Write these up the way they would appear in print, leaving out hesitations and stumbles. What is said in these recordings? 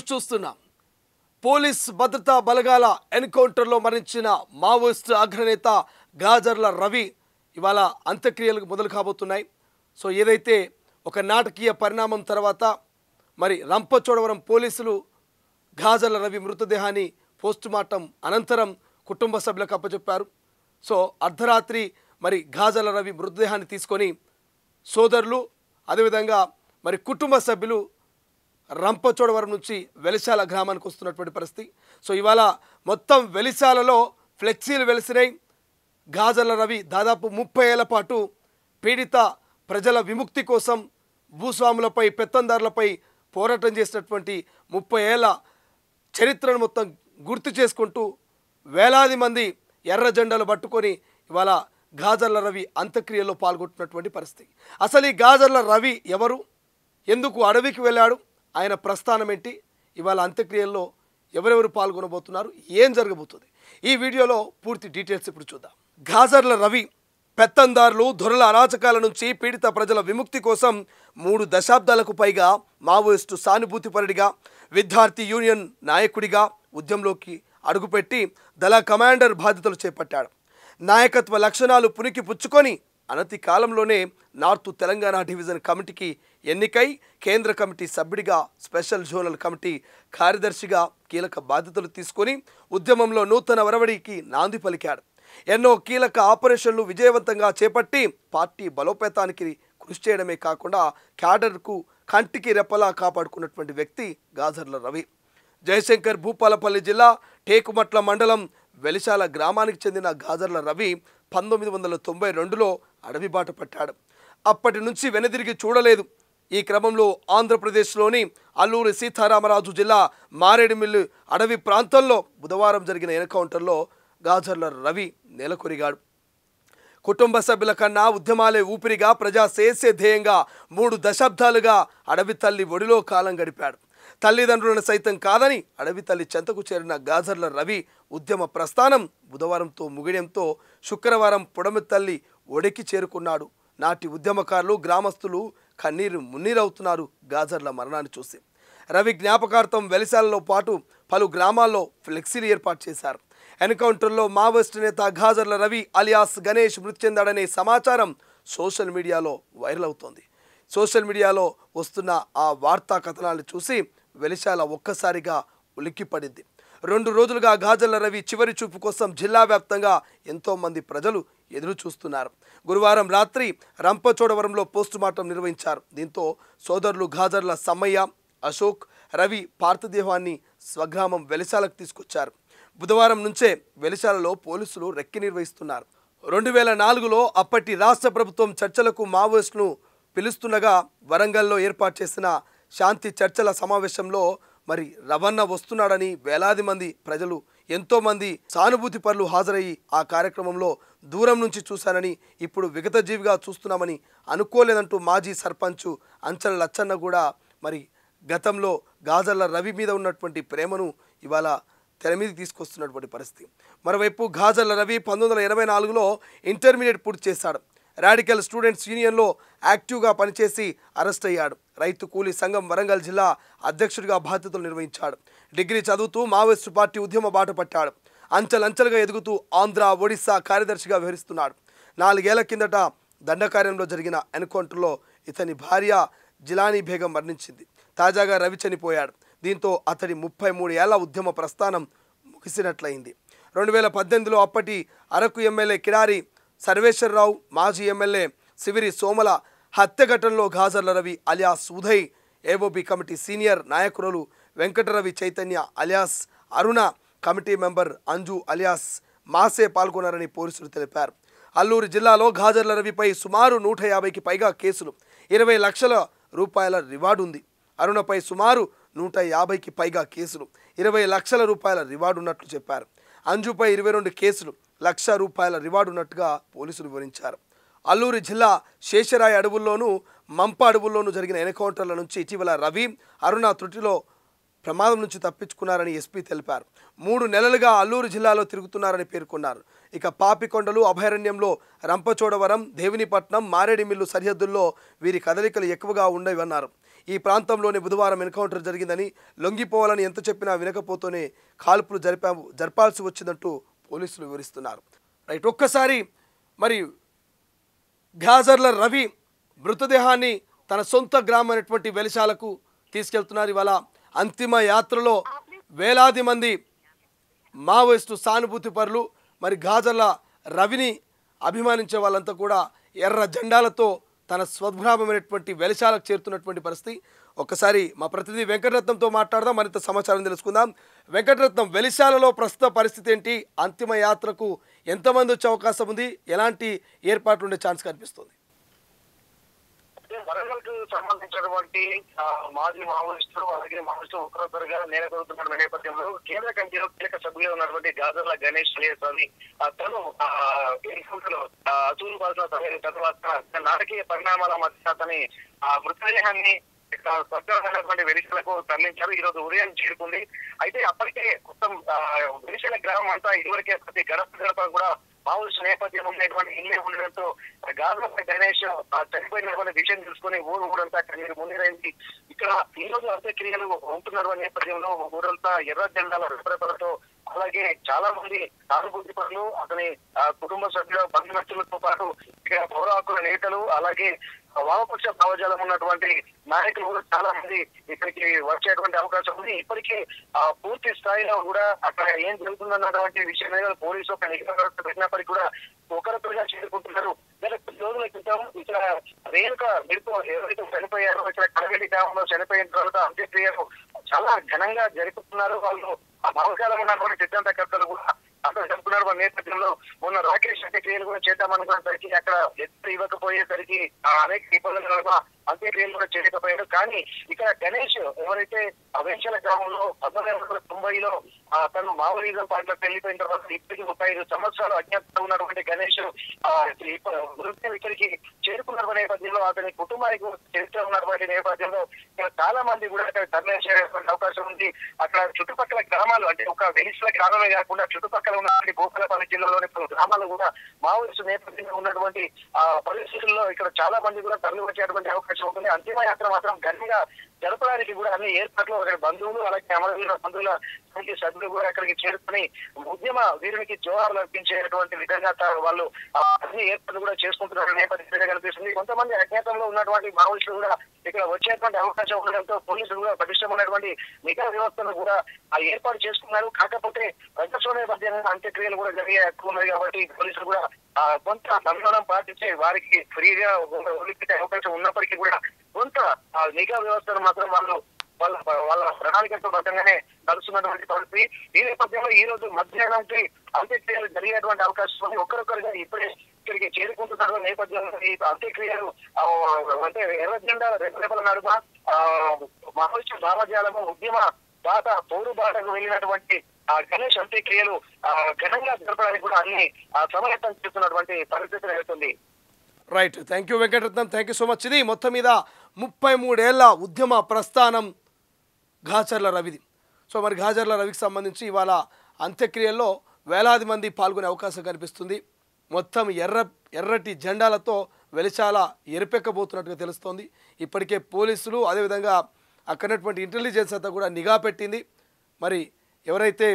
చూస్తున్నాం. పోలీస్ భద్రతా బలగాల ఎన్కౌంటర్లో మరణించిన మావోయిస్టు అగ్రనేత గాజర్ల రవి ఇవాళ అంత్యక్రియలకు మొదలు కాబోతున్నాయి. సో ఏదైతే ఒక నాటకీయ పరిణామం తర్వాత మరి రంపచోడవరం పోలీసులు గాజర్ల రవి మృతదేహాన్ని పోస్టుమార్టం అనంతరం కుటుంబ సభ్యులకు అప్పచెప్పారు. సో అర్ధరాత్రి మరి గాజర్ల రవి మృతదేహాన్ని తీసుకొని సోదరులు అదేవిధంగా మరి కుటుంబ సభ్యులు రంపచోడవరం నుంచి వెలిశాల గ్రామానికి వస్తున్నటువంటి పరిస్థితి. సో ఇవాళ మొత్తం వెలిశాలలో ఫ్లెక్సీలు వెలిసినాయి. గాజర్ల రవి దాదాపు 30 ఏళ్ల పాటు పీడిత ప్రజల విముక్తి కోసం భూస్వాములపై పెత్తందారులపై పోరాటం చేసినటువంటి 30 ఏళ్ల చరిత్రను మొత్తం గుర్తు చేసుకుంటూ వేలాది మంది ఎర్ర జెండాలు పట్టుకొని ఇవాళ గాజర్ల రవి అంత్యక్రియల్లో పాల్గొంటున్నటువంటి పరిస్థితి. అసలు ఈ గాజర్ల రవి ఎవరు, ఎందుకు అడవికి వెళ్ళాడు, ఆయన ప్రస్థానం ఏంటి, ఇవాళ అంత్యక్రియల్లో ఎవరెవరు పాల్గొనబోతున్నారు, ఏం జరగబోతుంది, ఈ వీడియోలో పూర్తి డీటెయిల్స్ ఇప్పుడు చూద్దాం. గాజర్ల రవి పెత్తందారులు దొరల అరాచకాల నుంచి పీడిత ప్రజల విముక్తి కోసం 3 దశాబ్దాలకు పైగా మావోయిస్టు సానుభూతిపరుడిగా, విద్యార్థి యూనియన్ నాయకుడిగా ఉద్యమంలోకి అడుగుపెట్టి దళ కమాండర్ బాధ్యతలు చేపట్టాడు. నాయకత్వ లక్షణాలు పునికి పుచ్చుకొని అనతి కాలంలోనే నార్త్ తెలంగాణ డివిజన్ కమిటీకి ఎన్నికై కేంద్ర కమిటీ సభ్యుడిగా, స్పెషల్ జోనల్ కమిటీ కార్యదర్శిగా కీలక బాధ్యతలు తీసుకొని ఉద్యమంలో నూతన వరవడికి నాంది పలికాడు. ఎన్నో కీలక ఆపరేషన్లు విజయవంతంగా చేపట్టి పార్టీ బలోపేతానికి కృషి చేయడమే కాకుండా క్యాడర్కు కంటికి రెప్పలా కాపాడుకున్నటువంటి వ్యక్తి గాజర్ల రవి. జయశంకర్ భూపాలపల్లి జిల్లా టేకుమట్ల మండలం వెలిశాల గ్రామానికి చెందిన గాజర్ల రవి 1992లో అడవి బాట పట్టాడు. అప్పటి నుంచి వెనుదిరిగి చూడలేదు. ఈ క్రమంలో ఆంధ్రప్రదేశ్లోని అల్లూరి సీతారామరాజు జిల్లా మారేడుమిల్లి అడవి ప్రాంతంలో బుధవారం జరిగిన ఎన్కౌంటర్లో గాజర్ల రవి నెలకొరిగాడు. కుటుంబ సభ్యుల కన్నా ఉద్యమాలే ఊపిరిగా ప్రజా శ్రేయస్సే ధ్యేయంగా 3 దశాబ్దాలుగా అడవి తల్లి ఒడిలో కాలం గడిపాడు. తల్లిదండ్రులను సైతం కాదని అడవి తల్లి చెంతకు చేరిన గాజర్ల రవి ఉద్యమ ప్రస్థానం బుధవారంతో ముగియడంతో శుక్రవారం పొడమి తల్లి ఒడికి చేరుకున్నాడు. నాటి ఉద్యమకారులు, గ్రామస్తులు కన్నీరు మున్నీరవుతున్నారు గాజర్ల మరణాన్ని చూసి. రవి జ్ఞాపకార్థం వెలిశాలలో పాటు పలు గ్రామాల్లో ఫ్లెక్సీలు ఏర్పాటు చేశారు. ఎన్కౌంటర్లో మావోయిస్టు నేత గాజర్ల రవి అలియాస్ గణేష్ మృతి చెందాడనే సమాచారం సోషల్ మీడియాలో వైరల్ అవుతోంది. సోషల్ మీడియాలో వస్తున్న ఆ వార్తా కథనాలను చూసి వెలిశాల ఒక్కసారిగా ఉలిక్కిపడింది. 2 రోజులుగా గాజర్ల రవి చివరి చూపు కోసం జిల్లా వ్యాప్తంగా ఎంతోమంది ప్రజలు ఎదురు చూస్తున్నారు. గురువారం రాత్రి రంపచోడవరంలో పోస్టుమార్టం నిర్వహించారు. దీంతో సోదరులు గాజర్ల సమ్మయ్య, అశోక్, రవి పార్థిదేహాన్ని స్వగ్రామం వెలిశాలకు తీసుకొచ్చారు. బుధవారం నుంచే వెలిశాలలో పోలీసులు రెక్కి నిర్వహిస్తున్నారు. 2004లో అప్పటి రాష్ట్ర ప్రభుత్వం చర్చలకు మావోయిస్టును పిలుస్తుండగా వరంగల్లో ఏర్పాటు చేసిన శాంతి చర్చల సమావేశంలో మరి రవణ వస్తున్నాడని వేలాది మంది ప్రజలు, ఎంతోమంది సానుభూతి పరులు హాజరయ్యి ఆ కార్యక్రమంలో దూరం నుంచి చూశానని, ఇప్పుడు విగతజీవిగా చూస్తున్నామని అనుకోలేదంటూ మాజీ సర్పంచ్ అంచల లచ్చన్న కూడా మరి గతంలో గాజర్ల రవి మీద ఉన్నటువంటి ప్రేమను ఇవాళ తెర మీద తీసుకొస్తున్నటువంటి పరిస్థితి. మరోవైపు గాజర్ల రవి 1984లో ఇంటర్మీడియట్ పూర్తి చేశాడు. రాడికల్ స్టూడెంట్స్ యూనియన్లో యాక్టివ్గా పనిచేసి అరెస్ట్ అయ్యాడు. రైతు కూలీ సంఘం వరంగల్ జిల్లా అధ్యక్షుడిగా బాధ్యతలు నిర్వహించాడు. డిగ్రీ చదువుతూ మావోయిస్టు పార్టీ ఉద్యమ బాట పట్టాడు. అంచెలంచెలుగా ఎదుగుతూ ఆంధ్ర, ఒడిశా కార్యదర్శిగా వ్యవహరిస్తున్నాడు. 4 ఏళ్ల కిందట దండకార్యంలో జరిగిన ఎన్కౌంటర్లో ఇతని భార్య జిలానీ బేగం మరణించింది. తాజాగా రవి చనిపోయాడు. దీంతో అతడి 33 ఏళ్ల ఉద్యమ ప్రస్థానం ముగిసినట్లయింది. 2018లో అప్పటి అరకు ఎమ్మెల్యే కిడారి సర్వేశ్వరరావు, మాజీ ఎమ్మెల్యే సివిరి సోమల హత్య ఘటనలో Gajarla Ravi alias Uday, AOB committee senior నాయకురాలు Venkataravi Chaitanya alias Aruna, committee member Anju alias Mase పాల్గొన్నారని పోలీసులు తెలిపారు. అల్లూరు జిల్లాలో గాజర్ల రవిపై సుమారు 150కి పైగా కేసులు, 20 లక్షల రూపాయల రివార్డు ఉంది. అరుణపై సుమారు 150కి పైగా కేసులు, 20 లక్షల రూపాయల రివార్డు ఉన్నట్లు చెప్పారు. అంజుపై 22 కేసులు, ₹1,00,000 రివార్డు ఉన్నట్టుగా పోలీసులు వివరించారు. అల్లూరు జిల్లా శేషరాయ అడవుల్లోనూ మంప అడవుల్లోనూ జరిగిన ఎన్కౌంటర్ల నుంచి ఇటీవల రవి, అరుణ త్రుటిలో ప్రమాదం నుంచి తప్పించుకున్నారని ఎస్పీ తెలిపారు. 3 నెలలుగా అల్లూరు జిల్లాలో తిరుగుతున్నారని పేర్కొన్నారు. ఇక పాపికొండలు అభయారణ్యంలో రంపచోడవరం, దేవినిపట్నం, మారేడుమిల్లి సరిహద్దుల్లో వీరి కదలికలు ఎక్కువగా ఉండవన్నారు. ఈ ప్రాంతంలోనే బుధవారం ఎన్కౌంటర్ జరిగిందని, లొంగిపోవాలని ఎంత చెప్పినా వినకపోతూనే కాల్పులు జరపాల్సి వచ్చిందంటూ పోలీసులు వివరిస్తున్నారు. రైట్, ఒక్కసారి మరి గాజర్ల రవి మృతదేహాన్ని తన సొంత గ్రామమైనటువంటి వెలిశాలకు తీసుకెళ్తున్నారు. ఇవాళ అంతిమ యాత్రలో వేలాది మంది మావోయిస్టు సానుభూతి పరులు మరి గాజర్ల రవిని అభిమానించే వాళ్ళంతా కూడా ఎర్ర జెండాలతో తన స్వగ్రామమైనటువంటి వెలిశాలకు చేరుతున్నటువంటి పరిస్థితి. ఒక్కసారి మా ప్రతినిధి వెంకటరత్నంతో మాట్లాడదాం, మరింత సమాచారం తెలుసుకుందాం. వెంకటరత్నం, వెలిశాలలో ప్రస్తుత పరిస్థితి ఏంటి? అంతిమ యాత్రకు ఎంతమంది వచ్చే అవకాశం ఉంది? ఎలాంటి ఏర్పాట్లు ఉండే ఛాన్స్ కనిపిస్తుంది? వరంగల్కు సంబంధించినటువంటి మాజీ మావోయిస్టులు అలాగే మావోయిస్టులు ఒకరొకరుగా నేలకొడుతున్న నేపథ్యంలో కేంద్ర కమిటీలో కీలక సభ్యులు ఉన్నటువంటి గాజర్ల గణేష్ స్వామి తను ఎన్నికల్లో అసూలు బాసిన సమయం తర్వాత నాటకీయ పరిణామాల మధ్య అతని మృతదేహాన్ని స్వగ్రమైనటువంటి వెలిశలకు తరలించారు. ఈ రోజు ఉదయం చేరుకుంది. అయితే అప్పటికే మొత్తం వెలిశల గ్రామం అంతా ఇదివరకే ప్రతి గడప కూడా మావోయిస్టు నేపథ్యం ఉండేటువంటి ఇల్లే ఉండడంతో గాజర్ల గణేష్ చనిపోయినటువంటి విషయం తెలుసుకుని ఊరంతా కన్నీరు మున్నీరైంది. ఇక్కడ ఈ రోజు అంత్యక్రియలు ఉంటున్న నేపథ్యంలో ఊరంతా ఎర్ర జెండాల రెపరెపలతో అలాగే చాలా మంది సానుభూతి పనులు అతని కుటుంబ సభ్యుల బంధుమిత్రులతో పాటు ఇక్కడ పౌర హక్కుల నేతలు అలాగే వామపక్ష భావజాలం ఉన్నటువంటి నాయకులు కూడా చాలా మంది ఇక్కడికి వచ్చేటువంటి అవకాశం ఉంది. ఇప్పటికే పూర్తి స్థాయిలో కూడా అక్కడ ఏం జరుగుతుందన్నటువంటి విషయం మీద పోలీసు ఒక నిఘా పెట్టినప్పటికీ కూడా ఒకరొకరుగా చేరుకుంటున్నారు. గత కొద్ది రోజుల క్రితం ఇక్కడ రేణుక మెరుపు ఎవరైతే చనిపోయారో ఇక్కడ కడగల్లి గ్రామంలో చనిపోయిన తర్వాత అంత్యక్రియలు చాలా ఘనంగా జరుపుతున్నారు. వాళ్ళు ఆ భావజాలం ఉన్నటువంటి సిద్ధాంతకర్తలు కూడా అక్కడ జరుపుకున్నారు. నేపథ్యంలో మొన్న రాకేష్ అంత్యక్రియలు కూడా చేద్దామనుకునేసరికి అక్కడ ఎత్తు ఇవ్వకపోయేసరికి అనేక ఇబ్బందులు అంత్యక్రియలు కూడా చేయకపోయారు. కానీ ఇక్కడ గణేష్ ఎవరైతే వెంచల గ్రామంలో 1990లో తను మావోయిజం పార్టీలోకి వెళ్ళిపోయిన తర్వాత ఇప్పటికి 35 సంవత్సరాలు అజ్ఞాతంలో ఉన్నటువంటి గణేష్ ఇక్కడికి చేరుకున్న నేపథ్యంలో అతని కుటుంబానికి చరిత్ర ఉన్నటువంటి నేపథ్యంలో చాలా మంది కూడా అక్కడ తరలించేటువంటి అవకాశం ఉంది. అక్కడ చుట్టుపక్కల గ్రామాలు అంటే ఒక వెలిసిన గ్రామమే కాకుండా చుట్టుపక్కల ఉన్నటువంటి భూపాలపల్లి జిల్లాలోని గ్రామాలు కూడా మావోయిస్టు నేపథ్యంలో ఉన్నటువంటి పరిస్థితుల్లో ఇక్కడ చాలా మంది కూడా తరలి వచ్చేటువంటి అవకాశం ఉంటుంది. అంతిమ యాత్ర మాత్రం ఘనంగా జరపడానికి కూడా అన్ని ఏర్పాట్లు అక్కడ బంధువులు అలాగే అమరవీర బంధువుల సభ్యులు కూడా అక్కడికి చేరుకుని ఉద్యమ వీరునికి జోహార్లు అర్పించేటువంటి విధంగా వాళ్ళు అన్ని ఏర్పాట్లు కూడా చేసుకుంటున్న నేపథ్యంగా కనిపిస్తుంది. కొంతమంది అజ్ఞాతంలో ఉన్నటువంటి మావోయిస్టులు కూడా ఇక్కడ వచ్చేటువంటి అవకాశం ఉండడంతో పోలీసులు కూడా పటిష్టమైనటువంటి నిఘా వ్యవస్థను కూడా ఏర్పాటు చేసుకున్నారు. కాకపోతే ప్రజాస్వామ్యబద్ధంగా అంత్యక్రియలు కూడా జరిగే హక్కు ఉన్నది కాబట్టి పోలీసులు కూడా కొంత సంయమనం పాటించి వారికి ఫ్రీగా వదిలిపెట్టే అవకాశం ఉన్నప్పటికీ కూడా కొంత నిఘా వ్యవస్థను మాత్రం వాళ్ళ ప్రణాళికతో బద్దంగానే నడుస్తున్నటువంటి పరిస్థితి. ఈ నేపథ్యంలో ఈ రోజు మధ్యాహ్నంకి అంత్యక్రియలు జరిగేటువంటి అవకాశం ఉంది. ఒక్కరొక్కరుగా ఇప్పుడే ఇక్కడికి చేరుకుంటున్న నేపథ్యంలో ఈ అంత్యక్రియలు అంటే ఎర్ర జెండా రెపరెపల నడుమ మావోయిస్టు భావజాలము ఉద్యమ బాట పౌరు బాటకు వెళ్ళినటువంటి గణేష్ అంత్యక్రియలు ఘనంగా జరపడానికి కూడా అన్ని సమాయత్తం చేస్తున్నటువంటి పరిస్థితి నెలకొంది. Right, thank you Venkataratnam, thank you so much. ఇది మొత్తం మీద 33 ఏళ్ల ఉద్యమ ప్రస్థానం గాజర్ల రవిది. సో మరి గాజర్ల రవికి సంబంధించి ఇవాళ అంత్యక్రియల్లో వేలాది మంది పాల్గొనే అవకాశం కనిపిస్తుంది. మొత్తం ఎర్రటి జెండాలతో వెలిశాల ఎరిపెక్కబోతున్నట్టుగా తెలుస్తోంది. ఇప్పటికే పోలీసులు అదేవిధంగా అక్కడటువంటి ఇంటెలిజెన్స్ అంతా కూడా నిఘా పెట్టింది. మరి ఎవరైతే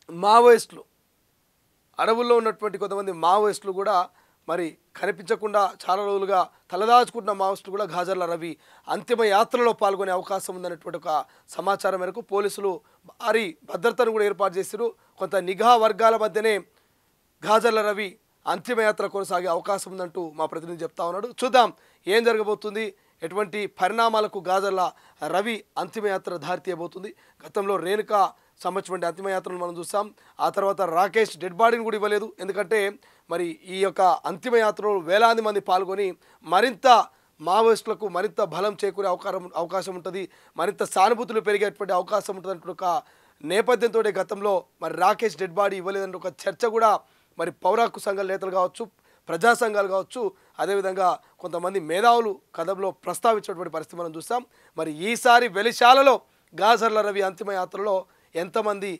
మావోయిస్టులు అడవుల్లో ఉన్నటువంటి కొంతమంది మావోయిస్టులు కూడా మరి కనిపించకుండా చాలా రోజులుగా తలదాచుకుంటున్న మావోయిస్టులు కూడా గాజర్ల రవి అంతిమ యాత్రలో పాల్గొనే అవకాశం ఉందనేటువంటి ఒక సమాచారం మేరకు పోలీసులు భారీ భద్రతను కూడా ఏర్పాటు చేశారు. కొంత నిఘా వర్గాల మధ్యనే గాజర్ల రవి అంతిమయాత్ర కొనసాగే అవకాశం ఉందంటూ మా ప్రతినిధి చెప్తా ఉన్నాడు. చూద్దాం ఏం జరగబోతుంది, ఎటువంటి పరిణామాలకు గాజర్ల రవి అంతిమయాత్ర దారి తీయబోతుంది. గతంలో రేణుక సంబంధించిన అంతిమయాత్రను మనం చూసాం. ఆ తర్వాత రాకేష్ డెడ్ బాడీని కూడా ఇవ్వలేదు. ఎందుకంటే మరి ఈ యొక్క అంతిమయాత్రలో వేలాది మంది పాల్గొని మరింత మావోయిస్టులకు మరింత బలం చేకూరే అవకాశం ఉంటుంది, మరింత సానుభూతులు పెరిగేటువంటి అవకాశం ఉంటుంది అంటే ఒక నేపథ్యంతో గతంలో మరి రాకేష్ డెడ్ బాడీ ఇవ్వలేదంటే ఒక చర్చ కూడా మరి పౌర హక్కు సంఘాల నేతలు కావచ్చు, ప్రజా సంఘాలు కావచ్చు, అదేవిధంగా కొంతమంది మేధావులు కథంలో ప్రస్తావించినటువంటి పరిస్థితి మనం చూస్తాం. మరి ఈసారి వెలిశాలలో గాజర్ల రవి అంతిమయాత్రలో ఎంతమంది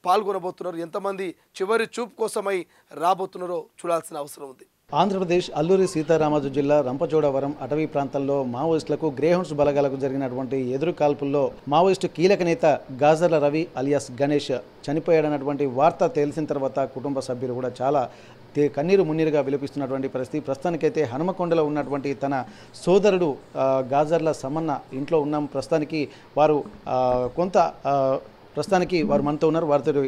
పాల్గొనబోతున్నారు, ఎంతమంది చివరి చూపు కోసమై రాబోతున్నారో చూడాల్సిన అవసరం ఉంది. ఆంధ్రప్రదేశ్ అల్లూరి సీతారామరాజు జిల్లా రంపచోడవరం అటవీ ప్రాంతంలో మావోయిస్టులకు గ్రేహౌండ్స్ బలగాలకు జరిగినటువంటి ఎదురు కాల్పుల్లో మావోయిస్టు కీలక నేత గాజర్ల రవి అలియాస్ గణేష్ చనిపోయాడన్నటువంటి వార్త తెలిసిన తర్వాత కుటుంబ సభ్యులు కూడా చాలా కన్నీరు మున్నీరుగా విలపిస్తున్నటువంటి పరిస్థితి. ప్రస్తుతానికైతే హనుమకొండలో ఉన్నటువంటి తన సోదరుడు గాజర్ల సమన్న ఇంట్లో ఉన్నాం. ప్రస్తుతానికి వారు ప్రస్తుతానికి వారు మనతో ఉన్నారు. వారితో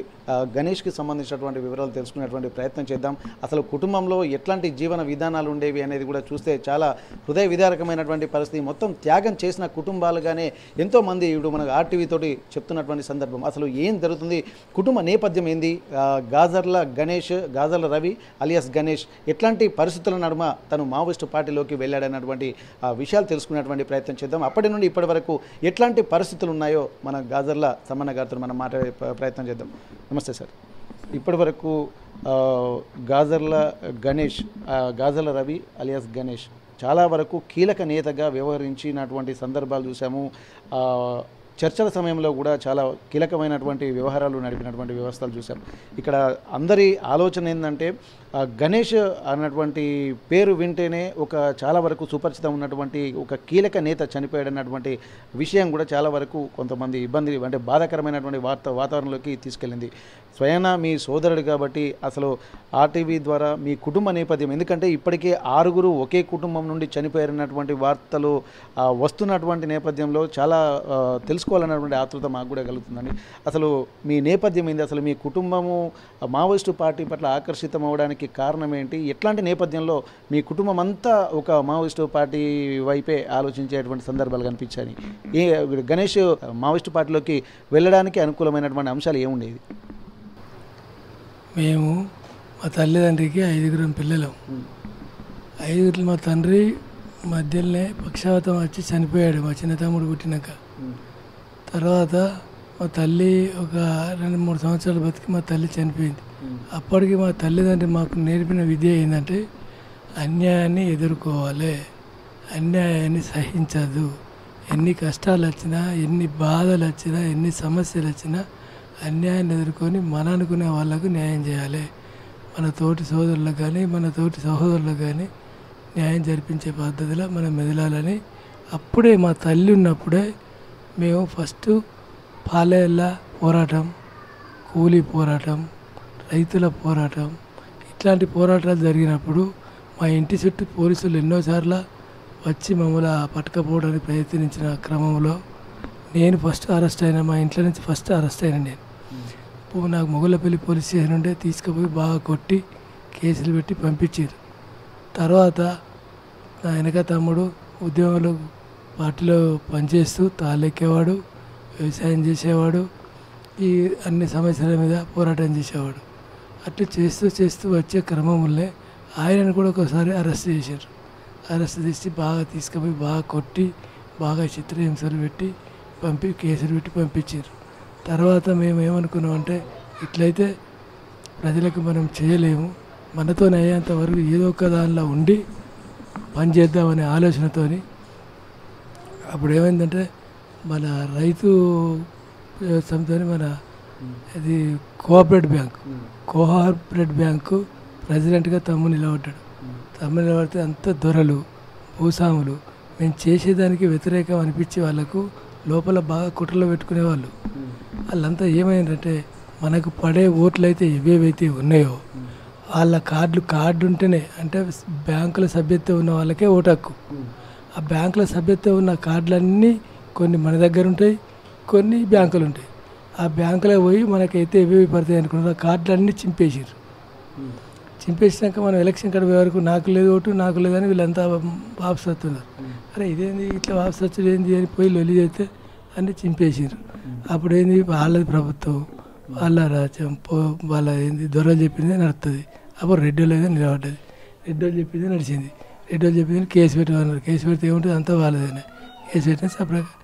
గణేష్కి సంబంధించినటువంటి వివరాలు తెలుసుకునేటువంటి ప్రయత్నం చేద్దాం. అసలు కుటుంబంలో ఎట్లాంటి జీవన విధానాలు ఉండేవి అనేది కూడా చూస్తే చాలా హృదయ విదారకమైనటువంటి పరిస్థితి. మొత్తం త్యాగం చేసిన కుటుంబాలుగానే ఎంతోమంది ఇప్పుడు మనకు ఆర్టీవీ తోటి చెప్తున్నటువంటి సందర్భం. అసలు ఏం జరుగుతుంది, కుటుంబ నేపథ్యం ఏంది, గాజర్ల రవి అలియాస్ గణేష్ ఎట్లాంటి పరిస్థితుల నడుమ తను మావోయిస్టు పార్టీలోకి వెళ్ళాడన్నటువంటి విషయాలు తెలుసుకునేటువంటి ప్రయత్నం చేద్దాం. అప్పటి నుండి ఇప్పటి వరకు ఎట్లాంటి పరిస్థితులు ఉన్నాయో మన గాజర్ల సమన్న గారితో మనం మాట్లాడే ప్రయత్నం చేద్దాం. నమస్తే సార్. ఇప్పటి వరకు గాజర్ల రవి అలియాస్ గణేష్ చాలా వరకు కీలక నేతగా వ్యవహరించినటువంటి సందర్భాలు చూసాము. చర్చల సమయంలో కూడా చాలా కీలకమైనటువంటి వ్యవహారాలు నడిపినటువంటి వ్యవస్థలు చూసాం. ఇక్కడ అందరి ఆలోచన ఏంటంటే గణేష్ అన్నటువంటి పేరు వింటేనే చాలా వరకు సుపరిచితం ఉన్నటువంటి ఒక కీలక నేత చనిపోయాడన్నటువంటి విషయం కూడా చాలా వరకు కొంతమంది ఇబ్బంది అంటే బాధాకరమైనటువంటి వాతావరణంలోకి తీసుకెళ్ళింది. స్వయానా మీ సోదరుడు కాబట్టి అసలు ఆర్టీవీ ద్వారా మీ కుటుంబ నేపథ్యం, ఎందుకంటే ఇప్పటికే 6 ఒకే కుటుంబం నుండి చనిపోయారన్నటువంటి వార్తలు వస్తున్నటువంటి నేపథ్యంలో చాలా తెలుసుకోవాలన్నటువంటి ఆతృత మాకు కూడా కలుగుతుందండి. అసలు మీ నేపథ్యం ఏంది, అసలు మీ కుటుంబము మావోయిస్టు పార్టీ పట్ల ఆకర్షితం అవ్వడానికి కారణం ఏంటి, ఎట్లాంటి నేపథ్యంలో మీ కుటుంబం అంతా ఒక మావోయిస్టు పార్టీ వైపే ఆలోచించేటువంటి సందర్భాలు కనిపించాయి? గణేష్ మావోయిస్టు పార్టీలోకి వెళ్ళడానికి అనుకూలమైనటువంటి అంశాలు ఏముండేది? మేము మా తల్లిదండ్రికి 5 పిల్లలం. 5 మా తండ్రి మధ్యలోనే పక్షవాతం వచ్చి చనిపోయాడు మా చిన్న తమ్ముడు పుట్టినాక. తర్వాత మా తల్లి ఒక 2-3 సంవత్సరాలు బతికి మా తల్లి చనిపోయింది. అప్పటికి మా తల్లిదండ్రి మాకు నేర్పిన విద్య ఏంటంటే అన్యాయాన్ని ఎదుర్కోవాలి, అన్యాయాన్ని సహించదు. ఎన్ని కష్టాలు వచ్చినా, ఎన్ని బాధలు వచ్చినా, ఎన్ని సమస్యలు వచ్చినా అన్యాయాన్ని ఎదుర్కొని మన అనుకునే వాళ్ళకు న్యాయం చేయాలి. మన తోటి సోదరులకు కానీ మన తోటి సహోదరులకు కానీ న్యాయం జరిపించే పద్ధతిలో మనం మెదలాలని అప్పుడే మా తల్లి ఉన్నప్పుడే మేము ఫస్ట్ పాలేళ్ళ పోరాటం, కూలీ పోరాటం, రైతుల పోరాటం, ఇట్లాంటి పోరాటాలు జరిగినప్పుడు మా ఇంటి చుట్టూ పోలీసులు ఎన్నోసార్లు వచ్చి మమ్మల్ని పట్టుకపోవడానికి ప్రయత్నించిన క్రమంలో నేను ఫస్ట్ అరెస్ట్ అయినా. మా ఇంట్లో నుంచి ఫస్ట్ అరెస్ట్ అయినా నేను. నాకు మొగలపల్లి పోలీస్ స్టేషన్ ఉంటే తీసుకుపోయి బాగా కొట్టి కేసులు పెట్టి పంపించారు. తర్వాత నా వెనక తమ్ముడు ఉద్యోగంలో పార్టీలో పనిచేస్తూ తాళెక్కేవాడు, వ్యవసాయం చేసేవాడు, ఈ అన్ని సమస్యల మీద పోరాటం చేసేవాడు. అట్లా చేస్తూ వచ్చే క్రమంలో ఆయనను కూడా ఒకసారి అరెస్ట్ చేశారు. అరెస్ట్ చేసి బాగా తీసుకుపోయి బాగా కొట్టి బాగా చిత్రహింసలు పెట్టి కేసులు పెట్టి పంపించారు. తర్వాత మేము ఏమనుకున్నామంటే ఇట్లయితే ప్రజలకు మనం చేయలేము, మనతో అయ్యేంత వరకు ఏదో ఒక దానిలో ఉండి పని చేద్దామనే ఆలోచనతోని అప్పుడు ఏమైందంటే మన రైతు సంస్థ మన ఇది కోఆపరేటివ్ బ్యాంకు ప్రెసిడెంట్గా తమ్ముడు నిలబడ్డాడు. తమ్ముడు నిలబడితే అంత దొరలు భూస్వాములు మేము చేసేదానికి వ్యతిరేకం అనిపించి వాళ్ళకు లోపల బాగా కుట్రలో పెట్టుకునేవాళ్ళు. వాళ్ళంతా ఏమైందంటే మనకు పడే ఓట్లు అయితే ఏవేవైతే ఉన్నాయో వాళ్ళ కార్డు ఉంటేనే, అంటే బ్యాంకుల సభ్యత్వం ఉన్న వాళ్ళకే ఓటు హక్కు. ఆ బ్యాంకుల సభ్యత్వం ఉన్న కార్డులన్నీ కొన్ని మన దగ్గర ఉంటాయి, కొన్ని బ్యాంకులు ఉంటాయి. ఆ బ్యాంకులో పోయి మనకైతే ఏవేవి పడతాయి అనుకున్నారు ఆ కార్డులన్నీ చింపేసారు. చింపేసినాక మనం ఎలక్షన్ కాడ పోయే వరకు నాకు లేదు ఓటు, నాకు లేదని వీళ్ళంతా వాపసు వస్తున్నారు. అరే ఇదేంది ఇట్లా వాపసు వచ్చేది ఏంది అని పోయి లొలి చేస్తే అన్నీ చింపేసారు. అప్పుడు ఏంది వాళ్ళది ప్రభుత్వం, వాళ్ళ రాజ్యం, వాళ్ళ ఏంది దొరలు చెప్పింది నడుస్తుంది. అప్పుడు రెడ్డోళ్ళు ఏదో నిలబడ్డది, రెడ్డోళ్ళు చెప్పింది నడిచింది, రెడ్డోళ్ళు చెప్పింది కేసు పెట్టమన్నారు. కేసు పెడితే ఏముంటుంది అంతా వాళ్ళదేనా. కేసు పెట్టినా సపరేట్గా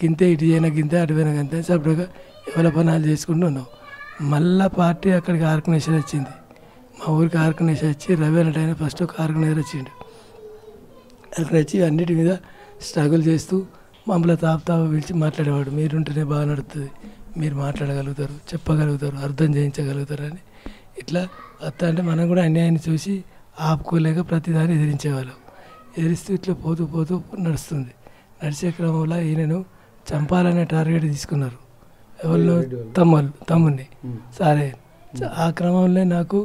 గింతే ఇటు చేయనా గింతే అటు పోయినా గింతే సపరేట్గా ఎవరి పనాలు చేసుకుంటూ ఉన్నాం. మళ్ళా పార్టీ అక్కడికి ఆర్గనైజేషన్ వచ్చింది, మా ఊరికి ఆర్గనైజేషన్ వచ్చి రవి అన్నట్టు ఆయన ఫస్ట్ ఒక ఆర్గనైజర్ వచ్చిండు. అక్కడ వచ్చి అన్నిటి మీద స్ట్రగుల్ చేస్తూ మమ్మల్ని తాపు పిలిచి మాట్లాడేవాడు. మీరుంటేనే బాగా నడుస్తుంది, మీరు మాట్లాడగలుగుతారు, చెప్పగలుగుతారు, అర్థం చేయించగలుగుతారు అని. ఇట్లా వస్తా అంటే మనం కూడా అన్యాయాన్ని చూసి ఆపుకోలేక ప్రతిదాన్ని ఎదిరించేవాళ్ళం. ఎదిరిస్తూ ఇట్లా పోతూ పోతూ నడుస్తుంది. నడిచే క్రమంలో ఈయనను చంపాలనే టార్గెట్ తీసుకున్నారు. ఎవరిలో తమ్ముడిని. సరే ఆ క్రమంలో నాకు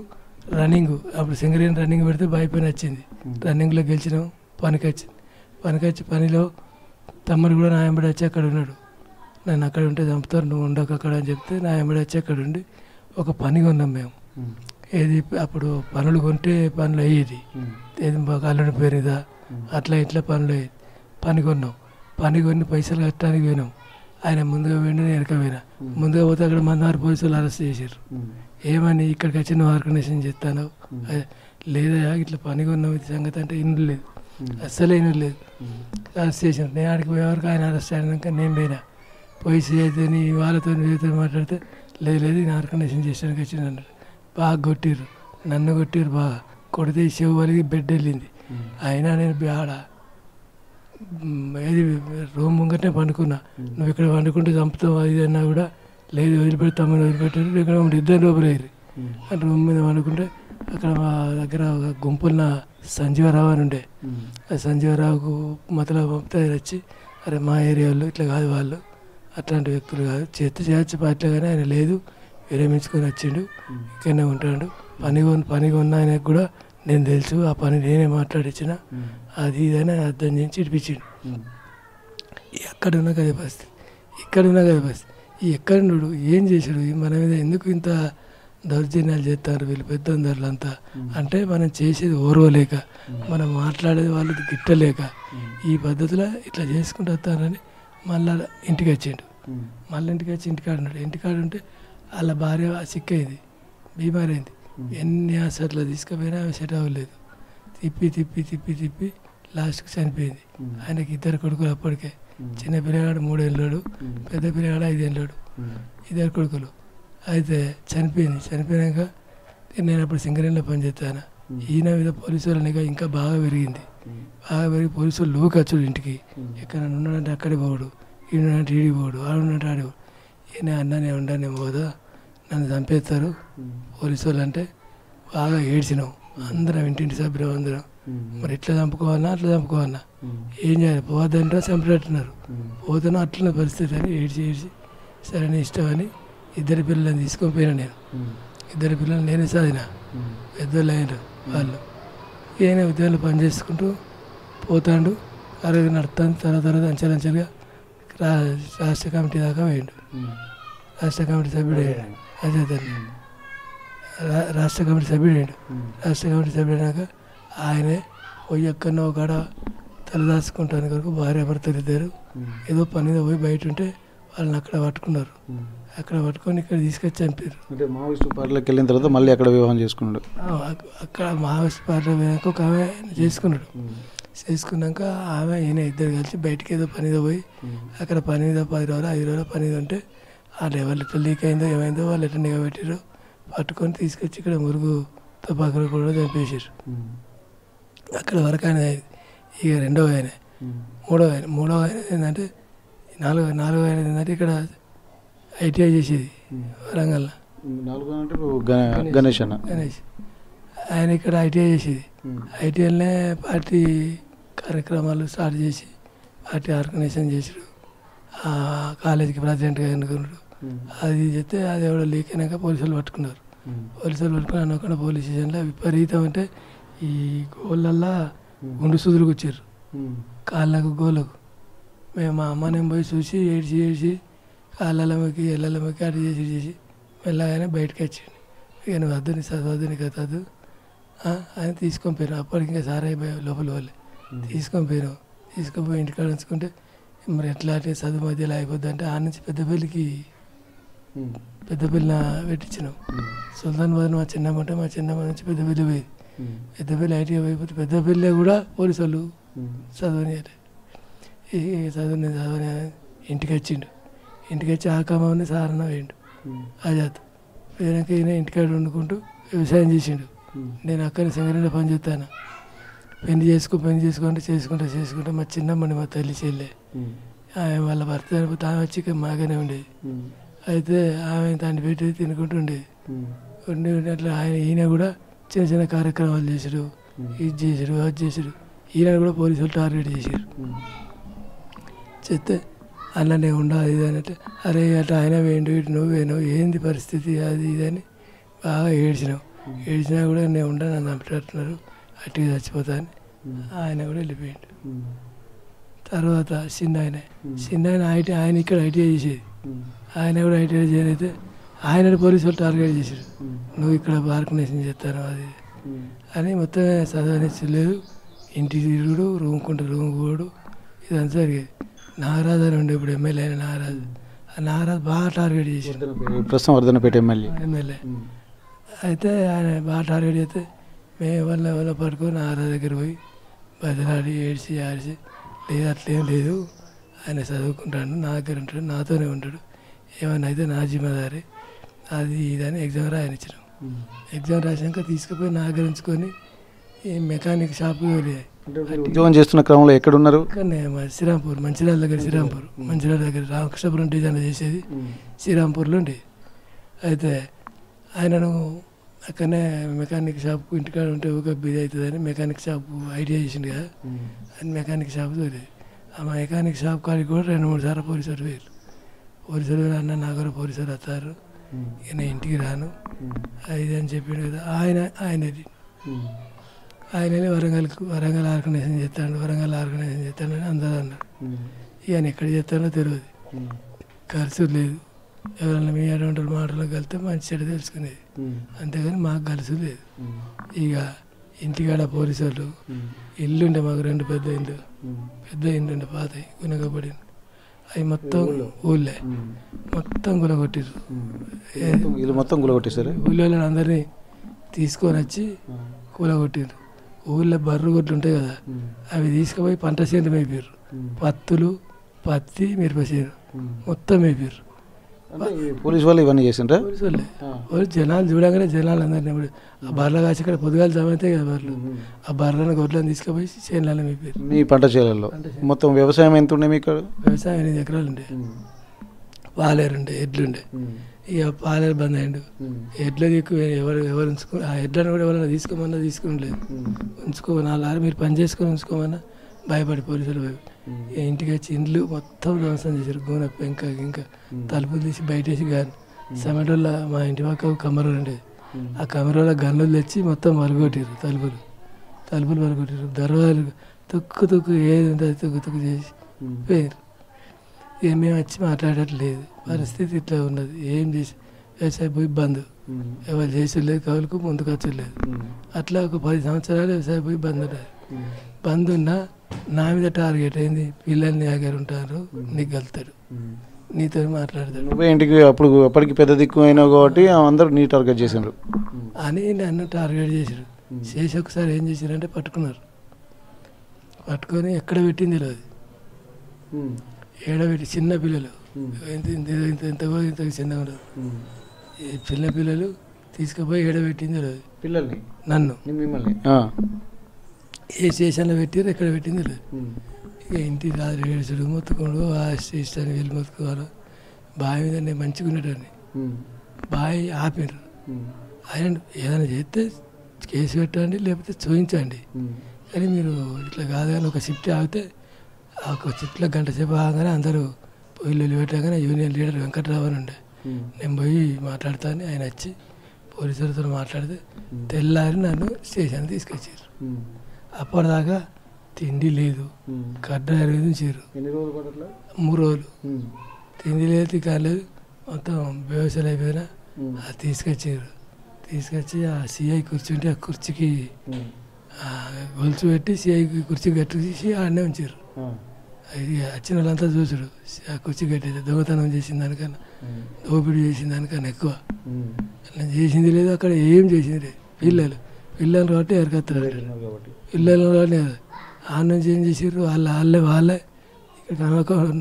రన్నింగ్ అప్పుడు సింగరేణి రన్నింగ్ పెడితే భయపడి వచ్చింది. రన్నింగ్లో గెలిచినాం. పనికొచ్చి పనిలో తమ్ముడు కూడా నా వెంబడి వచ్చి అక్కడ ఉన్నాడు. నన్ను అక్కడ ఉంటే చంపుతారు, నువ్వు ఉండకు అక్కడ అని చెప్తే నా వెంబడి వచ్చి అక్కడ ఉండి ఒక పని కొన్నాం మేము. ఏది అప్పుడు పనులు కొంటే పనులు అయ్యేది, ఏది అల్లుడి పేరు మీద అట్లా ఇట్లా పనులు అయ్యేది. పని కొన్నాం. పని కొన్ని పైసలు కట్టడానికి పోయినాం. ఆయన ముందుగా పోయిండు, నేను వెనక పోయినా. ముందుగా పోతే అక్కడ మందారు పోలీసులు అరెస్ట్ చేశారు. ఏమని ఇక్కడికి వచ్చి నువ్వు ఆర్గనైజేషన్ చేస్తాను? లేదా ఇట్లా పని కొన్నాం ఇది సంగతి అంటే ఇన్ను లేదు, అస్సలే ఇన్ను లేదు. అరెస్ట్ చేశారు. నేను ఆడికి పోయేవరకు ఆయన అరెస్ట్ అయినాక నేను పోయినా. పోయి చేయని వాళ్ళతో వీళ్ళతో మాట్లాడితే లేదు నేను ఆర్గనైజేషన్ చేయడానికి వచ్చింది అన్నాడు. బాగా కొట్టిర్రు, నన్ను కొట్టిర్రు బాగా. కొడితే చెవు వలిగి బెడ్ వెళ్ళింది. అయినా నేను ఆడ ఏది రూమ్ ముంగటనే పండుకున్నా. నువ్వు ఇక్కడ పండుకుంటే చంపుతావు అది అన్నా కూడా లేదు, వదిలిపెడతామని వదిలిపెట్టారు. ఇక్కడ ఇద్దరు లోపల అయ్యారు. రూమ్ మీద పండుకుంటే అక్కడ మా దగ్గర ఒక గుంపున్న సంజీవరావు అని ఉండే. ఆ సంజీవరావుకు మతలో పంపితే వచ్చి అరే మా ఏరియాలో ఇట్లా కాదు, వాళ్ళు అట్లాంటి వ్యక్తులు కాదు, చేయొచ్చు పార్టీలో కానీ ఆయన లేదు, విరమించుకొని వచ్చిండు, ఇక్కడనే ఉంటాడు. పని కొన్న ఆయనకు కూడా నేను తెలుసు, ఆ పని నేనే మాట్లాడించిన అది ఇదని అర్థం చేసి ఇడిపించిండు. ఎక్కడున్నా కదే పరిస్థితి, ఇక్కడున్నా కదే పరిస్థితి. ఈ ఎక్కడున్నాడు ఏం చేశాడు, మన మీద ఎందుకు ఇంత దౌర్జన్యాలు చేస్తారు వీళ్ళు పెద్దందరులు అంతా అంటే మనం చేసేది ఓర్వలేక, మనం మాట్లాడేది వాళ్ళు గిట్టలేక ఈ పద్ధతిలో ఇట్లా చేసుకుంటూ వస్తానని మళ్ళీ ఇంటికి వచ్చిండు. మళ్ళీ ఇంటికి వచ్చి ఇంటికాడ ఉంటే వాళ్ళ భార్య సిక్కయింది, బీమారి అయింది. ఎన్ని హాస్పిటల్లో తీసుకుపోయినా ఆమె సెట్ అవ్వలేదు. తిప్పి లాస్ట్కి చనిపోయింది. ఆయనకి 2 కొడుకులు అప్పటికే. చిన్న పిల్లగాడు 3 ఏళ్ళోడు, పెద్ద పిల్లగాడు 5 ఏళ్ళోడు, 2 కొడుకులు. అయితే చనిపోయినాక నేను అప్పుడు సింగరేణిలో పనిచేస్తాను. ఈయన మీద పోలీసు వాళ్ళ నిఘా ఇంకా బాగా పెరిగింది. పోలీసు వాళ్ళు లోకచ్చుడు ఇంటికి. ఎక్కడ ఉన్నాడంటే అక్కడికి పోడు, ఈడుంటే ఈడికి పోడు, ఆడుంటే ఆడి పోడు. ఈయన అన్ననే ఉండనే పోదా, నన్ను చంపేస్తారు పోలీసు వాళ్ళు అంటే బాగా ఏడ్చినాం అందరం, ఇంటింటి సభ్యులు అందరం. మరి ఇట్లా చంపుకోవాలన్నా అట్లా చంపుకోవాలన్నా ఏం చేయాలి, పోవద్దంటే చంపినట్టున్నారు. పోతానో అట్లనే పరిస్థితి అని ఏడ్చి సరే నీ ఇష్టం అని 2 పిల్లలని తీసుకొని పోయినా. నేను 2 పిల్లలు నేనే చదివిన, పెద్దోళ్ళు అయినారు వాళ్ళు. ఈయన ఉద్యోగంలో పని చేసుకుంటూ పోతాడు, అరవై నడుతాను. తర్వాత అంచెలంచెలుగా రాష్ట్ర కమిటీ దాకా పోయిండు. రాష్ట్ర కమిటీ సభ్యుడు అయ్యాడు. అదే రాష్ట్ర కమిటీ సభ్యుడు అయ్యాడు. రాష్ట్ర కమిటీ సభ్యుడు అయినాక ఆయనే పోయి ఎక్కడో ఒకడ తలదాచుకుంటాను కొరకు భార్య భర్తలు 2 ఏదో పనిలో పోయి బయట ఉంటే వాళ్ళని అక్కడ పట్టుకున్నారు. అక్కడ పట్టుకొని ఇక్కడ తీసుకొచ్చి చంపారు. అంటే మావోయిస్టు పార్టీలోకి వెళ్ళిన తర్వాత మళ్ళీ అక్కడ వివాహం చేసుకున్నాడు. అక్కడ మావోయిస్టు పార్టీలో పోయినాక ఒక ఆమె చేసుకున్నాడు. చేసుకున్నాక ఆమె ఈయన 2 కలిసి బయటికి ఏదో పనిదో పోయి అక్కడ పని మీద 10 రోజులు 5 రోజులు పని ఉంటే వాళ్ళు ఎవరు ఎట్లా లీక్ అయిందో ఏమైందో వాళ్ళు ఎట్లా నిఘా పెట్టారో పట్టుకొని తీసుకొచ్చి ఇక్కడ మురుగుతో పక్కన కూడా చంపేసారు. అక్కడ వరకు ఆయన. ఇక 2వ ఆయన, 3వ ఆయన ఏంటంటే 4వ ఆయన ఏంటంటే ఇక్కడ ఐటీఐ చేసేది వరంగల్లో. 4 గణేష్ ఆయన ఇక్కడ ఐటీఐ చేసేది. ఐటీఐలోనే పార్టీ కార్యక్రమాలు స్టార్ట్ చేసి పార్టీ ఆర్గనైజేషన్ చేసాడు. కాలేజీకి ప్రెసిడెంట్గా ఎన్నుకున్నాడు. అది చెప్తే అది ఎవడో లీక్ అయినాక పోలీసులు పట్టుకున్నారు. పట్టుకుని అనుకున్న పోలీస్ స్టేషన్లో విపరీతం అంటే ఈ గోళ్ళల్లో గుండు సూదులు కూర్చారు కాళ్ళకు గోళ్ళకు. మేము మా అమ్మనేం పోయి చూసి ఏడ్చి కాళ్ళకి ఎల్లమ్మకి అటు చేసి మెల్లగానే బయటకు వచ్చాడు. ఇక నువ్వు వద్దు, నీ చదవద్దు, నీకు వద్దు అని తీసుకొని పోయినావు. అప్పటికి ఇంకా సారైపోయావు లోపల వాళ్ళే తీసుకొని పోయి ఇంటికాడ ఉంచుకుంటే మరి ఎట్లా అంటే చదువు మధ్యలో అయిపోద్ది అంటే ఆ నుంచి పెద్దపల్లికి పెట్టించినాం. సుల్తానాబాద్ మా చిన్నమ్మ అంటే మా చిన్నమ్మ నుంచి పెద్దపల్లి పోయేది. పెద్దపల్లి ఐటీఐ అయిపోతే పెద్దపల్లి కూడా పోలీసు వాళ్ళు చదవని ఇంటికి వచ్చిండు. ఇంటికి వచ్చి ఆ కమ్మని సారణ వేయండు. ఆజాద్ పోయినాక ఈయన ఇంటికాడ వండుకుంటూ వ్యవసాయం చేసిండు. నేను అక్కడి సింగరేణిలో పని చేస్తాను. పెళ్లి చేసుకుంటే చేసుకుంటా మా చిన్నమ్మని మా తల్లి చెల్లె ఆమె వాళ్ళ భర్త చనిపోతే ఆమె వచ్చి మాగానే ఉండేది. అయితే ఆమె దాన్ని పెట్టి తినుకుంటూ ఉండేది. ఉండి అట్లా ఈయన కూడా చిన్న చిన్న కార్యక్రమాలు చేసాడు, ఇది చేసాడు, అది చేసాడు. ఈయన కూడా పోలీసులు టార్గెట్ చేశారు. చెప్తే అన్ననే ఉండాలి ఇది అన్నట్టు, అరే అట్లా ఆయన వేయండు, ఇటు నువ్వేను, ఏంది పరిస్థితి అది ఇది అని బాగా ఏడ్చినా కూడా నేను ఉండా, నన్ను చంపేటట్టున్నారు, అట్టిగా చచ్చిపోతా అని ఆయన కూడా వెళ్ళిపోయాడు. తర్వాత చిన్న ఆయన ఇక్కడ ఐటీఐ చేసేది, ఆయన కూడా ఐటీఐ చేయనైతే ఆయన పోలీసు వాళ్ళు టార్గెట్ చేశారు, నువ్వు ఇక్కడ ఆర్గనైజేషన్ చేస్తాను అది అని. మొత్తం చదవనిచ్చలేదు, ఇంటికి తిరుగుడు, రూమ్ పోడు, ఇదంతా జరిగేది. నాగరాజు అని ఉండే ఇప్పుడు ఎమ్మెల్యే అయిన నాగరాజు, ఆ నాగరాజు బాగా టార్గెట్ చేశారు, ప్రస్తుతం వర్ధనపేట ఎమ్మెల్యే. అయితే ఆయన బాగా టార్గెట్ చేస్తే మేము ఎవరిని పట్టుకొని నాగరాజు దగ్గర పోయి బదిలాడి ఏడ్చి లేదు అట్లేం లేదు, ఆయన చదువుకుంటాడు, నా దగ్గర ఉంటాడు, నాతోనే ఉంటాడు, ఏమన్నా అయితే నా జిమ్మదారి అది ఇదని ఎగ్జామ్ రాయనిచ్చినాం. ఎగ్జామ్ రాసాక తీసుకుపోయి నా దగ్గర ఉంచుకొని ఈ మెకానిక్ షాప్ ఉద్యోగం చేస్తున్న క్రమంలో ఎక్కడున్నారు? శ్రీరాంపూర్, మంచిర్యాల దగ్గర రామకృష్ణపురం డిజైన్ చేసేది శ్రీరాంపూర్లో ఉండేది. అయితే ఆయనను అక్కడనే మెకానిక్ షాప్ ఇంటికాడ ఉంటే ఒక బిజీ అవుతుందని మెకానిక్ షాప్ ఐడియా చేసిండు కదా, అని మెకానిక్ షాప్ దొరికింది. ఆ మెకానిక్ షాప్ కాడికి కూడా 2-3 సార్లు పోలీసులు వేరు. పోలీసులు అన్న నా కూడా పోలీసులు వస్తారు, నేను ఇంటికి రాను అది అని చెప్పిండు కదా. ఆయననే వరంగల్ ఆర్గనైజేషన్ చేస్తాడు అని అందరూ అన్నారు. ఈయన ఎక్కడ చేస్తానో తెలియదు, ఖర్చు లేదు, ఎవరైనా మీ అటువంటి మాటలు కలిస్తే మంచి చెడు తెలుసుకునేది, అంతేగాని మాకు కలిసి లేదు. ఇక ఇంటికాడ పోలీసు వాళ్ళు ఇల్లుండే మాకు 2 పెద్ద ఇల్లు ఉండే పాతవి గునగబడి, అవి మొత్తం ఊళ్ళే మొత్తం గులగొట్టారు. ఊళ్ళో అందరినీ తీసుకొని వచ్చి కూలగొట్టారు. ఊళ్ళో బర్రు గొడ్లు ఉంటాయి కదా, అవి తీసుకుపోయి పంట చేను మేపారు, పత్తి మిరప చేను మొత్తం మేపారు. పోలీసు వాళ్ళు ఇవన్నీ చేసిండ్రా? పోలీసు వాళ్ళే. జనాలు చూడగానే జనాలు అందరినీ ఇప్పుడు ఆ బర్రెల కాసి ఇక్కడ పొద్దుగాలు జమైతే కదా బర్రెలు, ఆ బర్రెలను గొడ్లను తీసుకుపోయి చేనులలో మేపారు. మీ పంట చేలలో మొత్తం వ్యవసాయం ఎంత ఉండే మీకు? వ్యవసాయం 8 ఎకరాలు ఉండే, పాలేరు ఉండే, ఎడ్లుండే. ఇక పాలేరు బంద్ అయ్యిండు, ఎడ్ల దిక్కు ఎవరు ఉంచుకో, ఆ ఎడ్లను కూడా ఎవరైనా తీసుకోమన్నా తీసుకునిలేదు, ఉంచుకోమన్నా మీరు పని చేసుకొని ఉంచుకోమన్నా భయపడి పోలీసులు ఇంటికి వచ్చి ఇండ్లు మొత్తం ధ్వంసం చేశారు. గూన పెంక ఇంకా తలుపులు తీసి బయటేసి గాని సమయంలో మా ఇంటి పక్క కమర ఉండేది, ఆ కమరలో గన్నులు తెచ్చి మొత్తం మరగొట్టారు, తలుపులు మరగొట్టారు, దర్వాజాలు తుక్కు ఏది ఉంటుంది తుక్కు చేసి పోయారు. మేము వచ్చి మాట్లాడట్లేదు, పరిస్థితి ఇట్లా ఉన్నది, ఏం చేసి వ్యవసాయ భూమి బంద్, ఎవరు చేసేలేదు, కవులకు ముందుకు వచ్చలేదు. అట్లా ఒక 10 సంవత్సరాలు వ్యవసాయ భూమి బంద్ ఉన్నా నా మీద టార్గెట్ అయింది, పిల్లల్ని దగ్గర ఉంటారు, నీకు వెళ్తాడు, నీతో మాట్లాడతాడు. నువ్వే ఇంటికి అప్పటికి పెద్ద దిక్కు అయినావు కాబట్టి అందరూ నీ టార్గెట్ చేసిండ్రు అని నన్ను టార్గెట్ చేసారు. చేసి ఒకసారి ఏం చేశారంటే పట్టుకొని ఎక్కడ పెట్టింది లేదు, ఏడబెట్టి చిన్న పిల్లలు ఇంత చిన్నగా ఉండదు, చిన్న పిల్లలు తీసుకుపోయి ఏడబెట్టింది లేదు పిల్లల్ని, నన్ను మిమ్మల్ని ఏ స్టేషన్లో పెట్టారు, ఎక్కడ పెట్టింది లేదు. ఇక ఇంటి రాత్రి ఏడుచుడు మొత్తుకోడు, ఆ స్టేషన్ వెళ్ళి మొత్తుకోవాలి. బావి మీద నేను మంచిగా ఉండేటండి, బావి ఆపినారు. ఆయన ఏదైనా చేస్తే కేసు పెట్టండి, లేకపోతే చూపించండి, కానీ మీరు ఇట్లా కాదు. కానీ ఒక షిఫ్ట్ ఆగితే ఒక షిఫ్ట్లో 1 గంట సేపు ఆగానే అందరూ పొయ్యిలు పెట్టగానే యూనియన్ లీడర్ వెంకట్రావు అని ఉండే, నేను పోయి మాట్లాడతాను, ఆయన వచ్చి పోలీసులతో మాట్లాడితే తెల్లారి నన్ను స్టేషన్ తీసుకొచ్చారు. అప్పటిదాకా తిండి లేదు, కడ్డ ఉంచారు, 3 రోజులు తిండి లేదు, తిక్కలేదు, మొత్తం వ్యవసాయం అయిపోయినా అది తీసుకొచ్చి ఆ సిఐ కూర్చుంటే ఆ కుర్చీకి గొలుసు పెట్టి సిఐకి కుర్చీ కట్టేసి ఆడనే ఉంచారు. అది వచ్చిన వాళ్ళంతా చూసాడు, ఆ కుర్చీ కట్టేది దొంగతనం చేసిన దానికన్నా, దోపిడీ చేసిన దానికన్నా ఎక్కువ అట్లా చేసింది లేదు. అక్కడ ఏం చేసింది లేదు. పిల్లలు కాబట్టి ఎరకత్తారు, పిల్లలు కాబట్టి ఆ నుంచి ఏం చేసారు, వాళ్ళే ఇక్కడ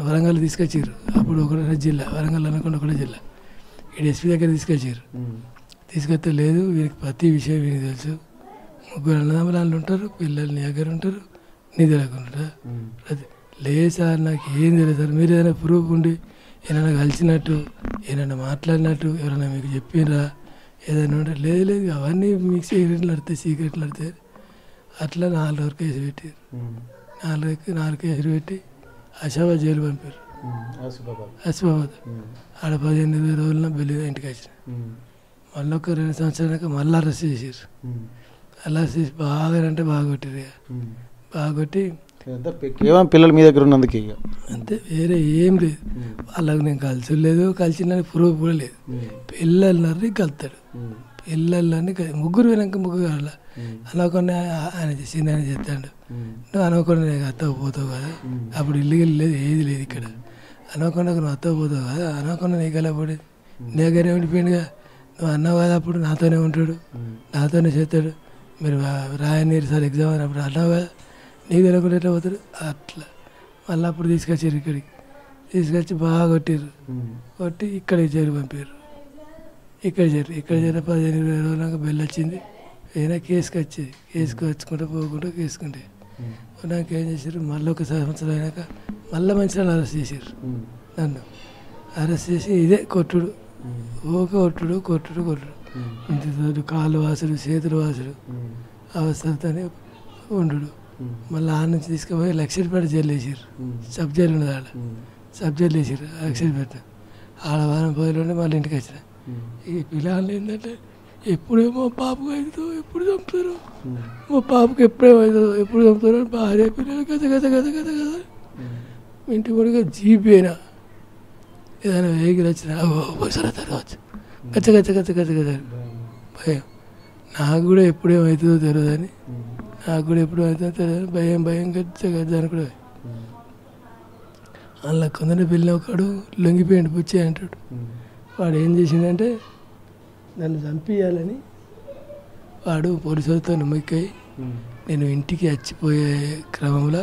వరంగల్ తీసుకొచ్చారు. అప్పుడు ఒకటే జిల్లా వరంగల్ అనుకుంటే ఒకటే జిల్లా, ఇక్కడ ఎస్పీ దగ్గర తీసుకొస్తే లేదు, వీరికి ప్రతి విషయం వీరికి తెలుసు, 3 అన్నదమ్ములు ఉంటారు, పిల్లలు నీ దగ్గర ఉంటారు, నీ దగ్గర ఉంటారు. లేదు సార్ నాకు ఏం తెలియదు సార్, మీరు ఏదైనా ప్రూఫ్ ఉండి ఏమైనా కలిసినట్టు, ఏమైనా మాట్లాడినట్టు ఎవరైనా మీకు చెప్పినరా, ఏదైనా ఉంటే లేదు లేదు అవన్నీ మీకు సీక్రెట్లు నడితే అట్లా 4 వరకు కేసు పెట్టారు. 4 కేసులు పెట్టి ఆసిఫాబాద్ జైలు పంపారు. ఆసిఫాబాద్ ఆడ 15-20 రోజుల బెల్లి ఇంటికి వచ్చిన. మళ్ళీ ఒక 2 సంవత్సరాలకు మళ్ళీ అరెస్ట్ చేసారు. అరెస్ట్ చేసి బాగా కొట్టారు. బాగా కొట్టి కేవలం పిల్లలు మీ దగ్గర ఉన్నందుకు ఇక అంతే, వేరే ఏం లేదు. వాళ్ళకు నేను కలిసి కలిసిన ప్రూఫ్ కూడా లేదు. పిల్లలని కలుతాడు, పిల్లలని ముగ్గురు వినాక ముగ్గురు కావాల అనుకోకుండా ఆయన చిన్న ఆయన చెప్తాడు. నువ్వు అనుకోకుండా నేను అత్తకు పోతావు కదా, అప్పుడు ఇల్లు లేదు ఏది లేదు ఇక్కడ. అనుకోకుండా నువ్వు అత్తకు పోతావు కదా, అనుకోకుండా నీకు ఎలా పడేది, నీ దగ్గరే ఉండిపోయిందిగా. నువ్వు అన్నావు కదా అప్పుడు నాతోనే ఉంటాడు, నాతోనే చేస్తాడు. మీరు రాయనీరు సార్ ఎగ్జామ్ అయినప్పుడు అన్నావు కదా, నీకు తెలియకుండా ఎట్లా పోతాడు. అట్లా మళ్ళీ అప్పుడు తీసుకొచ్చారు, ఇక్కడికి తీసుకొచ్చి బాగా కొట్టారు. కొట్టి ఇక్కడికి చేరి పంపారు. ఇక్కడ చేరి 15-20 రోజులకు బెల్ వచ్చింది. ఏదైనా కేసుకి వచ్చేది, కేసుకు వచ్చుకుంటూ పోకుండా కేసుకుంటే నాకు ఏం చేశారు, మళ్ళీ 1 సంవత్సరం అయినాక మళ్ళీ మంచిగా అరెస్ట్ చేశారు. నన్ను అరెస్ట్ చేసి ఇదే కొట్టుడు, కొట్టుడు ఇంటి కాళ్ళు వాసుడు, చేతులు వాసుడు, అవస్థతోనే ఉండు. మళ్ళీ ఆ నుంచి తీసుకుపోయి లక్షపేట జైలు వేసారు. సబ్ జైలు ఉన్నది, ఆడ సబ్ జైలు వేసారు లక్షపేట. ఆడ వారం 10 రోజులు మళ్ళీ ఇంటికి వచ్చిన. ఈ పిల్లలు ఏంటంటే ఎప్పుడేమో పాపకు అవుతుందో ఎప్పుడు చంపుతారు, మా పాపకు ఎప్పుడేమవుతుందో ఎప్పుడు చంపుతారు అని భార్య పిల్లలు గద ఇంటి కూడా జీప్ అయినా ఏదైనా వెహికల్ వచ్చినా తర్వాత గచ్చ భయం. నాకు కూడా ఎప్పుడేమవుతుందో తెలియదని, భయం గచ్చ అని కూడా. అందులో కొందరు పిల్లలు ఒకడు లొంగిపోయింది పుచ్చి అంటాడు. వాడు ఏం చేసిందంటే నన్ను చంపించాలని వాడు పోలీసులతో నమ్మకై నేను ఇంటికి వచ్చిపోయే క్రమంలో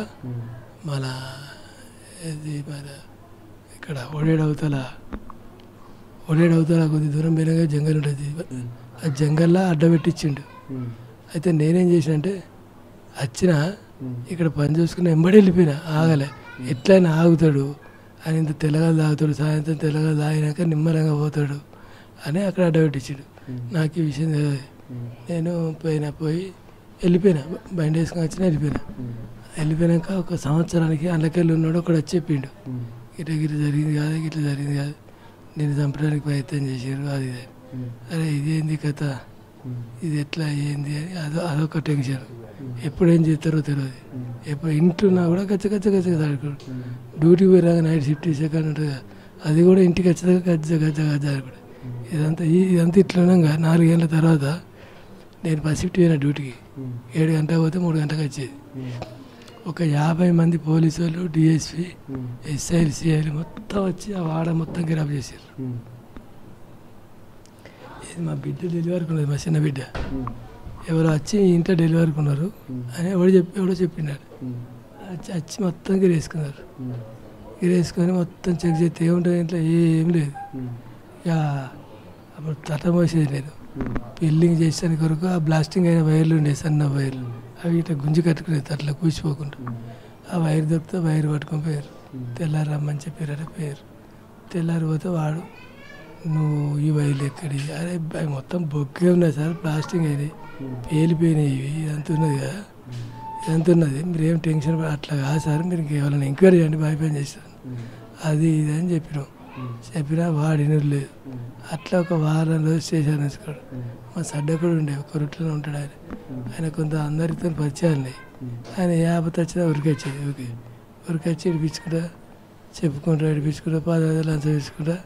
మన ఇక్కడ ఒడేడవుతల కొద్ది దూరం పోయినాక జంగల్ ఉంటుంది. ఆ జంగల్లో అడ్డబెట్టించిండు. అయితే నేనేం చేసిన అంటే వచ్చిన ఇక్కడ పని చూసుకుని ఎంబడి వెళ్ళిపోయినా, ఆగలే. ఎట్లయినా ఆగుతాడు అని, ఇంత తెల్లగా తాగుతాడు, సాయంత్రం తెల్లగా తాగినాక నిమ్మలంగా పోతాడు అని అక్కడ అడ్డబెట్టించాడు. నాకు ఈ విషయం తెలియదు. నేను పోయి వెళ్ళిపోయినా, బండి వేసుకొని వచ్చినా వెళ్ళిపోయినాక 1 సంవత్సరానికి అందులోకెళ్ళి ఉన్నాడు ఒకడు వచ్చి చెప్పిండు, ఇట్లా జరిగింది కాదు, నేను చంపడానికి ప్రయత్నం చేశారు అది ఇది. అరే ఇదేంది కథ, ఇది ఎట్లా అయ్యింది అని అదొక టెన్షన్. ఎప్పుడు ఏం చేస్తారో తెలియదు. ఎప్పుడు ఇంట్లో కూడా గచ్చ ఆడుకోడు. డ్యూటీ పోయినాక నైట్ షిఫ్ట్ సెకండ్ ఉంటుంది, అది కూడా ఇంటికి వచ్చేదాకా గచ్చ ఆడుకోడు. ఇదంతా ఇట్లున్నాగా 4 గంటల తర్వాత నేను ఫస్ట్ షిఫ్ట్ పోయినా డ్యూటీకి. 7 గంటలకు పోతే 3 గంటలకు వచ్చేది. ఒక 50 మంది పోలీసు వాళ్ళు, డిఎస్పీ, ఎస్ఐలు, సిఐలు మొత్తం వచ్చి ఆ వాడ మొత్తం గిరాబ్ చేశారు. ఇది మా బిడ్డ డెలివరీకి ఉన్నది, మా చిన్న బిడ్డ. ఎవరో వచ్చి ఇంట్లో డెలివరీకి ఉన్నారు అని ఎవడో చెప్పినాడు. వచ్చి మొత్తం గిరేసుకొని మొత్తం చెక్ చేస్తే ఏముంటుంది ఇంట్లో, ఏం లేదు. ఇక అప్పుడు తట మోసేది లేదు. బిల్డింగ్ చేసానికి కొరకు ఆ బ్లాస్టింగ్ అయిన వైర్లు ఉండే, సన్న వైర్లు, అవి ఇట్లా గుంజి కట్టుకునేది అట్లా కూర్చిపోకుండా. ఆ వైర్ దొరికితే వైర్ పట్టుకొని పోయారు. తెల్లారి రమ్మని చెప్పారు, పోయారు. తెల్లారి పోతే వాడు, నువ్వు ఈ వైర్లు ఎక్కడి, అరే మొత్తం బొగ్గే ఉన్నాయి సార్, ప్లాస్టింగ్ అయినాయి, పేలిపోయినాయి, ఇదంతా ఉన్నది కదా, మీరేం టెన్షన్ అట్లా కాదు సార్, మీరు కేవలం ఎంక్వైరీ చేయండి, భయపడి చేస్తాను అది ఇది అని చెప్పినా వాడిన లేదు. అట్లా 1 వారం రోజు స్టేషన్ వేసుకోడు. మా సడ్డకుడు ఉండే, ఒక రొట్టెలో ఉంటాడు ఆయన కొంత అందరితో పరిచయాలు ఉన్నాయి. ఆయన ఏ ఆపత వచ్చినా ఉరికొచ్చి ఇడిపించుకుంటా, చెప్పుకుంటా, పాదాలు అంతా తీసుకుంటా,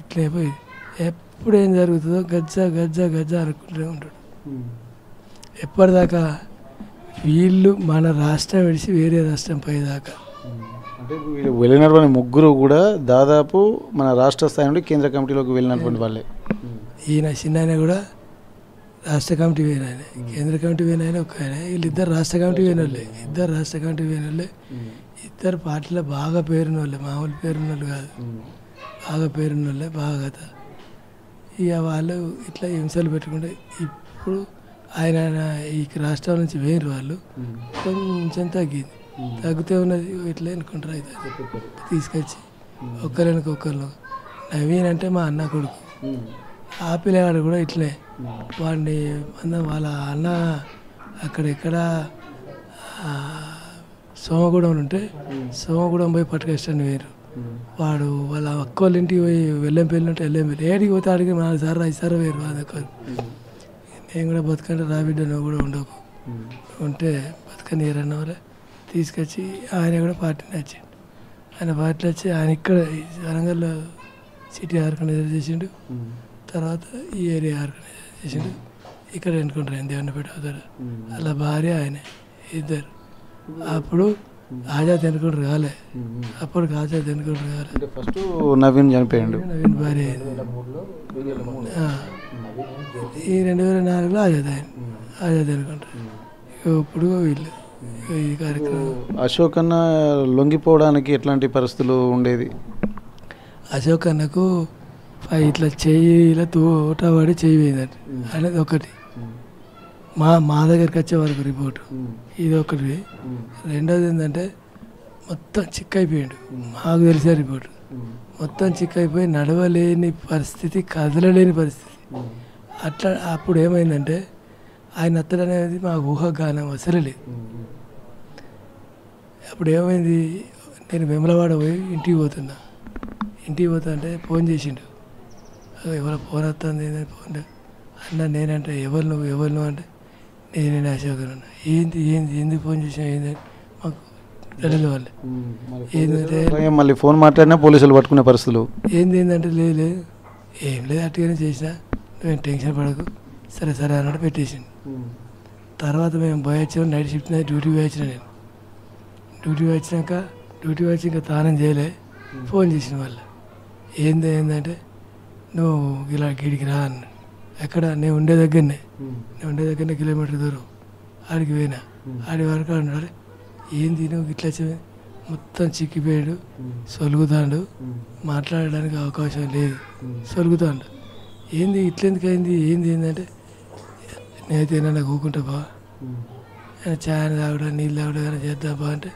ఇట్లే పోయి ఎప్పుడు ఏం జరుగుతుందో గజ్జ అనుకుంటూనే ఉంటాడు. ఎప్పటిదాకా వీళ్ళు మన రాష్ట్రం విడిచి వేరే రాష్ట్రం పోయేదాకా. అంటే వీళ్ళు వెళ్ళినటువంటి ముగ్గురు కూడా దాదాపు మన రాష్ట్ర స్థాయి నుండి కేంద్ర కమిటీలోకి వెళ్ళినటువంటి వాళ్ళే. ఈయన చిన్న ఆయన కూడా రాష్ట్ర కమిటీ పోయిన ఆయన, కేంద్ర కమిటీ పోయిన ఆయన ఒక ఆయన. వీళ్ళిద్దరు రాష్ట్ర కమిటీ పోయిన వాళ్ళే. ఇద్దరు పార్టీలో బాగా పేరున్న వాళ్ళే, మామూలు పేరున్న వాళ్ళు కాదు, బాగా పేరున్న వాళ్ళే, బాగా కథ. ఇక వాళ్ళు ఇట్లా హింసలు పెట్టుకుంటే ఇప్పుడు ఆయన ఈ రాష్ట్రాల నుంచి వేరు వాళ్ళు కొంచెం తగ్గితే ఉన్నది. ఇట్లా అనుకుంటారు. అయితే తీసుకొచ్చి ఒకరికొకరు. నవీన్ అంటే మా అన్న కొడుకు, ఆ పిల్లగాడు కూడా ఇట్లే వాడిని వాళ్ళ అన్న అక్కడెక్కడ సోమగూడెం ఉంటే సోమగూడెం పోయి పట్టుకొచ్చాను వేరు వాడు వాళ్ళ అక్క వాళ్ళ ఇంటికి పోయి వెళ్ళంపల్లి ఉంటే వెళ్ళంపల్లి ఏడికి పోతే ఆడికి 4 సార్లు 5 సార్లు వేరు వాళ్ళ నేను కూడా బతుకంటే రాబిడ్డ నువ్వు కూడా ఉండకు ఉంటే బతుకని ఏరన్నవరే తీసుకొచ్చి ఆయన కూడా పార్టీని వచ్చిండు ఆయన పార్టీలో వచ్చి ఆయన ఇక్కడ వరంగల్లో సిటీ ఆర్గనైజర్ చేసిండు తర్వాత ఈ ఏరియా ఆర్గనైజర్ చేసిండు ఇక్కడ ఎన్నుకుంటారు దేవన్నపేట అవుతారు అలా భార్య ఆయన ఇద్దరు అప్పుడు ఆజాద్ ఎన్నుకుంటారు కాలే అప్పుడు ఆజాద్ ఎన్నుకుంటారు కాలే ఫస్ట్ నవీన్ చనిపోయాడు నవీన్ భార్య ఈ 2004లో ఆజాద్ ఎన్నుకుంటారు ఇప్పుడు వీళ్ళు ఈ కార్యక్రమం అశోక్ అన్న లొంగిపోవడానికి ఎట్లాంటి పరిస్థితులు ఉండేది అశోక్ అన్నకు ఇట్లా చెయ్యిలా తోటపడి చెయ్యి పోయిందండి అనేది ఒకటి మా దగ్గరికి వచ్చే వరకు రిపోర్టు ఇది ఒకటి రెండోది ఏంటంటే మొత్తం చిక్కైపోయాడు మాకు తెలిసే రిపోర్టు మొత్తం చిక్కైపోయి నడవలేని పరిస్థితి కదలలేని పరిస్థితి అట్లా అప్పుడు ఏమైందంటే ఆయన అత్తడు అనేది మాకు ఊహగానం అసలు లేదు అప్పుడు ఏమైంది నేను వెమలవాడ పోయి ఇంటికి పోతున్నా అంటే ఫోన్ చేసిండు ఎవరో ఫోన్ వస్తుంది ఫోన్ అన్న నేనంటే ఎవరు నువ్వు అంటే నేనే అశోక్ అన్న ఏంది ఎందుకు ఫోన్ చేసినా ఏంది మాకు తెలియదు వాళ్ళే ఏంటంటే మళ్ళీ ఫోన్ మాట్లాడినా పోలీసులు పట్టుకునే పరిస్థితులు ఏంటంటే లేదు ఏం లేదు అట్టుగానే చేసినా నువ్వేం టెన్షన్ పడకు సరే అన్నట్టు పెట్టేసిండు తర్వాత మేము పోయి వచ్చాము నైట్ షిఫ్ట్ డ్యూటీ పోయి వచ్చిన నేను డ్యూటీ వచ్చి ఇంకా తానం చేయలే ఫోన్ చేసిన వాళ్ళు ఏంటంటే నువ్వు ఇలా గిడికి రా అన్న ఎక్కడ నేను ఉండే దగ్గరనే కిలోమీటర్ దూరం ఆడికి పోయినా ఆడి వరకు అన్నాడు ఏంది నువ్వు ఇట్లా మొత్తం చిక్కిపోయాడు సొలుగుతాడు మాట్లాడడానికి అవకాశం లేదు సొలుగుతాడు ఏంది ఇట్లెందుకు అయింది ఏంటంటే నేనైతే ఏమన్నా కూకుంటా బా చాయ్ తాగడా నీళ్ళు తాగడా కానీ చేద్దాం బా అంటే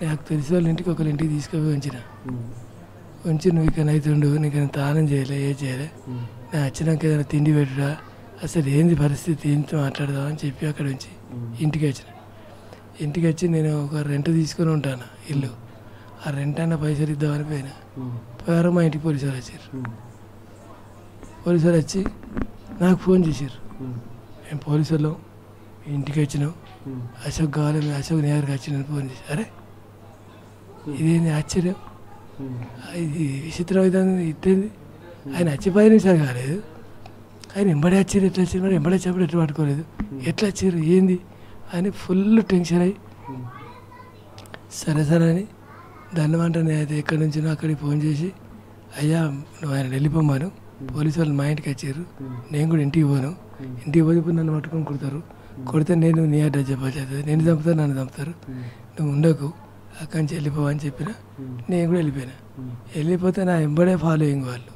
నాకు తెలిసి వాళ్ళ ఇంటికి ఒకరింటికి తీసుకుపోయి ఉంచి నువ్వు ఇక్కడ అవుతుండు నీకు తానం చేయలే చేయలే నేను వచ్చినాక ఏదైనా తిండి పెట్టుడా అసలు ఏంది పరిస్థితి ఏంటి మాట్లాడదామని చెప్పి అక్కడ ఉంచి ఇంటికి వచ్చి నేను ఒక రెంట్ తీసుకొని ఉంటాను ఇల్లు ఆ రెంట్ అన్న పైసలు ఇద్దామని పోయారు మా ఇంటికి పోలీసులు వచ్చి నాకు ఫోన్ చేశారు మేము పోలీసులు ఇంటికి వచ్చినాం అశోక్ కావాలి మేము అశోక్ నేరుగా వచ్చిన ఫోన్ చేసి అరే ఇదేంది ఆశ్చర్యం ఇది విచిత్రం అవుతుంది ఇట్టేంది ఆయన వచ్చి 10 నిమిషాలు కాలేదు ఆయన ఎంబడే వచ్చారు ఎట్లా వచ్చారు మరి ఎంబడే చెప్పడం ఎట్లా పట్టుకోలేదు ఎట్లా వచ్చారు ఏంది అని ఫుల్ టెన్షన్ అయ్యి సరే అని దండమంట నేనైతే ఎక్కడి నుంచి అక్కడికి ఫోన్ చేసి అయ్యా నువ్వు ఆయన వెళ్ళిపోమ్మాను పోలీసు వాళ్ళు మా ఇంటికి వచ్చారు నేను కూడా ఇంటికి పోను ఇంటికి పోయి ఇప్పుడు నన్ను పట్టుకొని కొడితే నేను నీ అడ్రస్ చెప్పచ్చు నేను చంపుతాను నన్ను చంపుతారు నువ్వు ఉండకు అక్కడి నుంచి వెళ్ళిపోవని చెప్పిన నేను కూడా వెళ్ళిపోతే నా ఎంబడే ఫాలోయింగ్ వాళ్ళు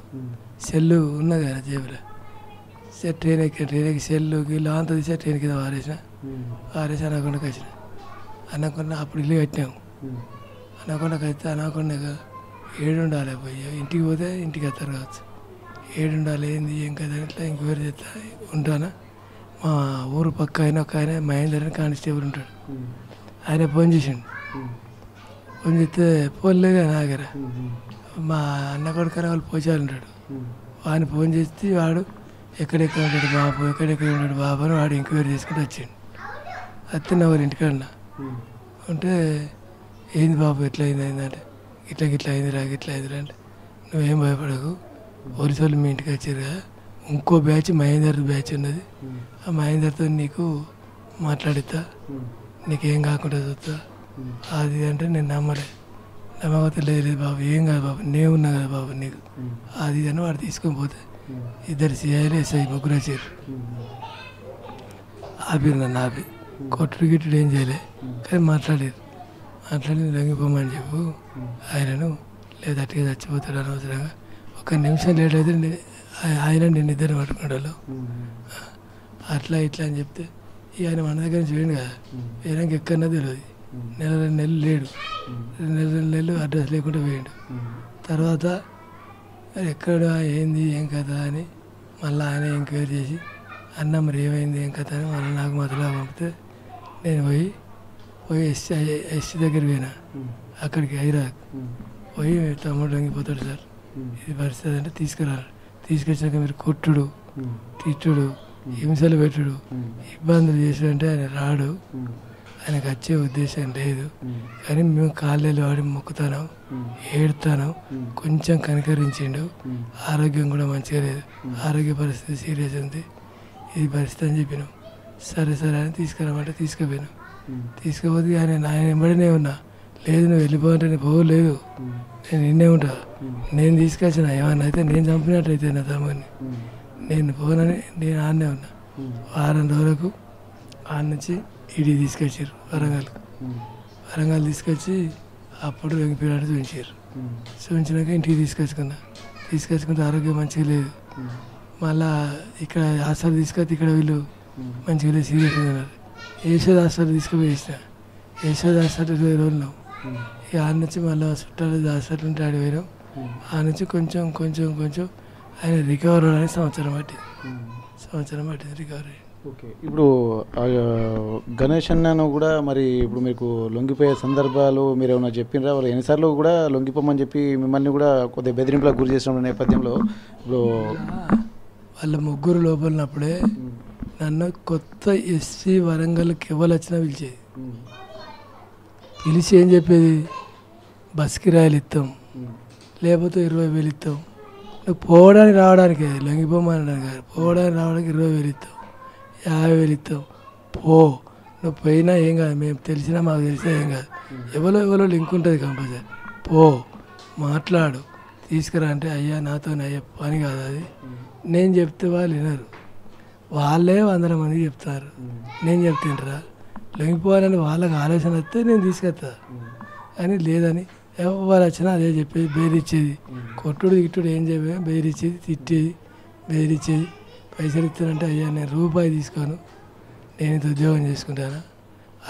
సెల్లు ఉన్నది కదా జేబులో ట్రైన్ ఎక్కి సెల్లు గిల్లు అంత తీసా ట్రైన్ కింద వారేసి అనకొండకి వచ్చిన అనకొండ అప్పుడు ఇల్లు కట్టినాము అనకొండకి అయితే అనకొండగా 7 ఉండాలి పోయి ఇంటికి పోతే ఇంటికి వస్తారు కావచ్చు 7 ఉండాలి ఏంది ఏం కదా ఇట్లా ఇంకెవరు చేస్తా ఉంటానా మా ఊరు పక్క ఒక ఆయన మహేందర్ అని కానిస్టేబుల్ ఉంటాడు ఆయన ఫోన్ చేసిండు ఫోన్ చేస్తే పోలేగా నా దగ్గర మా అన్న కొడుకనే వాళ్ళు పోచాలు ఉంటాడు వాడిని ఫోన్ చేస్తే వాడు ఎక్కడెక్కడ ఉంటాడు బాబు అని వాడు ఎంక్వైరీ చేసుకుంటూ వచ్చిండు వస్తే నా వాళ్ళ ఇంటికన్నా ఉంటే ఏంది బాబు ఎట్లా అయిందంటే ఇట్లా అయిందిరా అంటే నువ్వేం భయపడకు పోలీసు వాళ్ళు మీ ఇంటికి వచ్చారు కదా ఇంకో బ్యాచ్ మహేందర్ బ్యాచ్ ఉన్నది ఆ మహేందర్తో నీకు మాట్లాడిస్తా నీకేం కాకుండా చూస్తా అది అంటే నేను నమ్మకపోతే లేదు బాబు ఏం కాదు బాబు నేను ఉన్నా కదా బాబు నీకు అది అని వాడు తీసుకొని పోతే 2 సిఐలు ఎస్ఐ ముగ్గురు వచ్చారు ఆపిరు నన్ను కొట్టుడు గిట్టుడు ఏం చేయలే కానీ మాట్లాడి లొంగిపోమని చెప్పు ఆయనను లేదా అట్టుగా చచ్చిపోతాడు అనవసరంగా 1 నిమిషం లేట్ అయితే ఆయన నేను ఇద్దరు పట్టుకున్నాడు అట్లా ఇట్లా అని చెప్తే ఆయన మన దగ్గర నుంచి పోయింది కదా వేరేకి ఎక్కడన్నా తెలియదు 2 నెలలు లేడు 2 నెలలు అడ్రస్ లేకుండా పోయాడు తర్వాత ఎక్కడ ఏంది ఏం కదా అని మళ్ళీ ఆయన ఎంక్వైరీ చేసి అన్న మరి ఏమైంది ఏం కథ అని మళ్ళీ నాకు మధ్యలో పంపితే నేను పోయి ఎస్సీ దగ్గరికి పోయినా, అక్కడికి హైదరాబాద్ పోయి తమ్ముడు లొంగిపోతాడు సార్, ఇది పరిస్థితి అంటే తీసుకొచ్చాక మీరు కొట్టుడు తిట్టుడు హింసలు పెట్టుడు ఇబ్బందులు చేసుడంటే ఆయన రాడు, ఆయనకు వచ్చే ఉద్దేశం లేదు. కానీ మేము కాళ్ళలో వాడి మొక్కుతాను, ఏడుతాను, కొంచెం కనికరించిండు. ఆరోగ్యం కూడా మంచిగా లేదు, ఆరోగ్య పరిస్థితి సీరియస్ ఉంది, ఇది పరిస్థితి అని చెప్పినాం. సరే సరే అని తీసుకురామంటే తీసుకుపోయాను. తీసుకుపోతే ఆయన వెంబడినే ఉన్నా, లేదు నువ్వు వెళ్ళిపోవంటే నేను పోలేదు, నేను నిన్నే ఉంటా, నేను తీసుకొచ్చిన ఏమన్నా అయితే నేను చంపినట్టయితే నా తమ్ముడిని, నేను పోనని నేను ఆడనే ఉన్నా. వారం రోజులకు ఆడ నుంచి ఈడీ తీసుకొచ్చారు వరంగల్ తీసుకొచ్చి అప్పుడు లొంగిపోయినట్టు చూపించారు. చూపించినాక ఇంటికి తీసుకొచ్చుకుంటే ఆరోగ్యం మంచిగా లేదు. మళ్ళా ఇక్కడ హాస్పిటల్ తీసుకొచ్చి ఇక్కడ వీళ్ళు మంచిగా లేదు, సీరియస్ ఉన్నారు. యశోద హాస్పిటల్ తీసుకుపోయి యశోద హాస్పిటల్ 20 రోజులు. ఇక ఆడ నుంచి మళ్ళీ చుట్టాలు హాస్పిటల్ ఉంటే ఆడి పోయినాం. ఆ నుంచి కొంచెం ఆయన రికవర్ అవ్వడానికి సంవత్సరం పట్టింది రికవరీ. ఓకే, ఇప్పుడు గణేష్ అన్నను కూడా మరి ఇప్పుడు మీకు లొంగిపోయే సందర్భాలు మీరు ఏమైనా చెప్పినరా? వాళ్ళు ఎన్నిసార్లు కూడా లొంగిపోమని చెప్పి మిమ్మల్ని కూడా కొద్దిగా బెదిరింపులకు గురి చేసిన నేపథ్యంలో ఇప్పుడు వాళ్ళ ముగ్గురు లోపలినప్పుడే నన్ను కొత్త ఎస్సీ వరంగల్కి ఎవరు వచ్చినా పిలిచి ఏం చెప్పేది, బస్ కిరాయిలు ఇస్తాం, లేకపోతే 20,000 ఇస్తాం, నువ్వు పోవడానికి రావడానికి లొంగిపోమనడానికి కాదు, పోవడానికి రావడానికి 20,000 ఇస్తాం, 50,000 ఇస్తాం, పో, నువ్వు పోయినా ఏం కాదు, మేము తెలిసినా మాకు తెలిసినా ఏం కాదు, ఎవరో లింక్ ఉంటుంది కంపల్సరీ, పో మాట్లాడు తీసుకురా అంటే, అయ్యా నాతో అయ్యే పని కాదు అది, నేను చెప్తే వాళ్ళు వినరు, వాళ్ళే 100 మందికి చెప్తారు, నేను చెప్తుంటారా, లొంగిపోవాలని వాళ్ళకి ఆలోచన వస్తే నేను తీసుకొస్తా అని లేదని ఎవరు వచ్చినా అదే చెప్పేది, బెదిరించేది, కొట్టుడు గిట్టుడు ఏం చెప్పేది, బెదిరించేది, తిట్టేది, బెదిరించేది. పైసలు ఇస్తానంటే అయ్యా నేను రూపాయి తీసుకోను, నేను ఇంత ఉద్యోగం చేసుకుంటాను,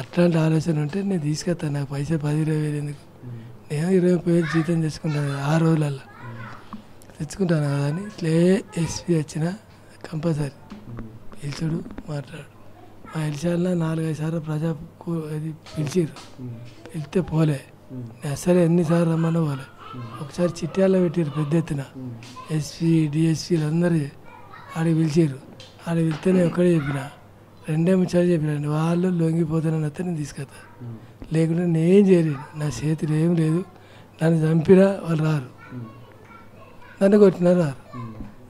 అట్లాంటి ఆలోచన ఉంటే నేను తీసుకొస్తాను, నాకు పైసలు 10-20 ఎందుకు, నేను 20,000 జీతం చేసుకుంటాను 6 రోజులల్లో తెచ్చుకుంటాను కదా అని. ఇట్లే ఎస్పీ వచ్చినా కంపల్సరీ పిలిచుడు మాట్లాడు. మా ఎలిచాల 4-5 సార్లు అది పిలిచిర్రు, పిలిస్తే పోలే, నేను అసలు ఎన్నిసార్లు రమ్మన్నా పోలే. ఒకసారి చిట్యాల్లో పెట్టారు పెద్ద ఎత్తున, ఎస్పీ డిఎస్పీలు అందరూ ఆడికి పిలిచారు. ఆడికి వెళ్తే నేను ఒక్కడే చెప్పిన, 2 ముచ్చారు చెప్పినండి, వాళ్ళు లొంగిపోతానని వస్తే నేను తీసుకొస్తా, లేకుంటే నేను చేయలేను, నా చేతులు ఏం లేదు, నన్ను చంపినా వాళ్ళు రారు, నన్ను కొట్టినా రారు,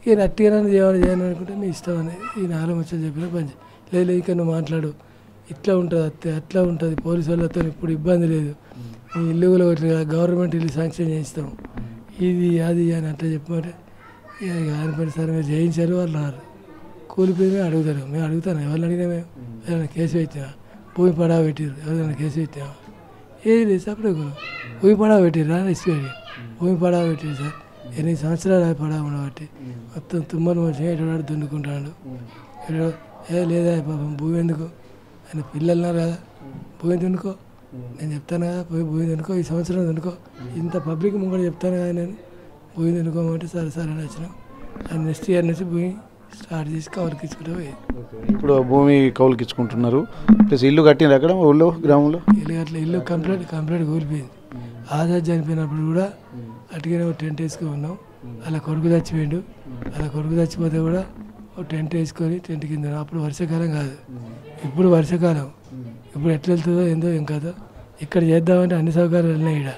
ఇక నట్టిగా నన్ను చేయను అనుకుంటే నీ ఇష్టం అని ఈ 4 ముచ్చలు చెప్పినా పని లేదు, ఇక నువ్వు మాట్లాడు, ఇట్లా ఉంటుంది అత్తే అట్లా ఉంటుంది, పోలీసు వాళ్ళతో ఇప్పుడు ఇబ్బంది లేదు, నీ ఇల్లు కూడా గవర్నమెంట్ ఇల్లు శాంక్షన్ చేయిస్తాం, ఇది అది అని అట్లా చెప్పమంటే ఇక ఆయన పని సార్ మీరు చేయించారు, వాళ్ళు రారు, కూలిపోయి అడుగుతారు, మేము అడుగుతాను ఎవరిని అడిగినా, మేము ఎవరైనా కేసు పెట్టినా, భూమి పడావ పెట్టారు, ఎవరైనా కేసు పెట్టినా ఏది లేదు సార్, అప్పుడే భూమి పడావ పెట్టారు ఎస్పీ అడిగి, భూమి పడావ పెట్టారు సార్, 8 సంవత్సరాలు పడావ ఉండబట్టి మొత్తం తుమ్మలు మనిషి ఎటువంటి దున్నుకుంటాడు, లేదా పాపం భూమి ఎందుకు, ఆయన పిల్లలున్నారు కదా, భూమి దున్నుకో, నేను చెప్తాను కదా, భూమి దున్నుకో, ఈ సంవత్సరం దున్నుకో, ఇంత పబ్లిక్ ముంగడ చెప్తాను కదా నేను, భూమి దున్నుకోమంటే సరే సరే అని వచ్చినాం. అది నెక్స్ట్ ఇయర్ నుంచి భూమి స్టార్ట్ చేసి కౌలుకి ఇచ్చుకుంటూ పోయేది. ఇప్పుడు భూమి కౌలుకి ఇచ్చుకుంటున్నారు, ప్లస్ ఇల్లు కట్టినారు అక్కడ ఊళ్ళో గ్రామంలో, ఇల్లు కంప్లీట్ కూలిపోయింది. ఆజాద్ చనిపోయినప్పుడు కూడా అటుగానే ఒక టెంట్ వేసుకొని ఉన్నాం, అలా కొడుకు చచ్చిపోయిండు, అలా కొడుకు చచ్చిపోతే కూడా ఒక టెంట్ వేసుకొని టెంట్ కింద, అప్పుడు వర్షాకాలం కాదు, ఇప్పుడు వర్షాకాలం, ఇప్పుడు ఎట్లా వెళ్తుందో ఏందో ఏం కాదో, ఇక్కడ చేద్దామంటే అన్ని సౌకర్యాలు ఉన్నాయి ఇక్కడ,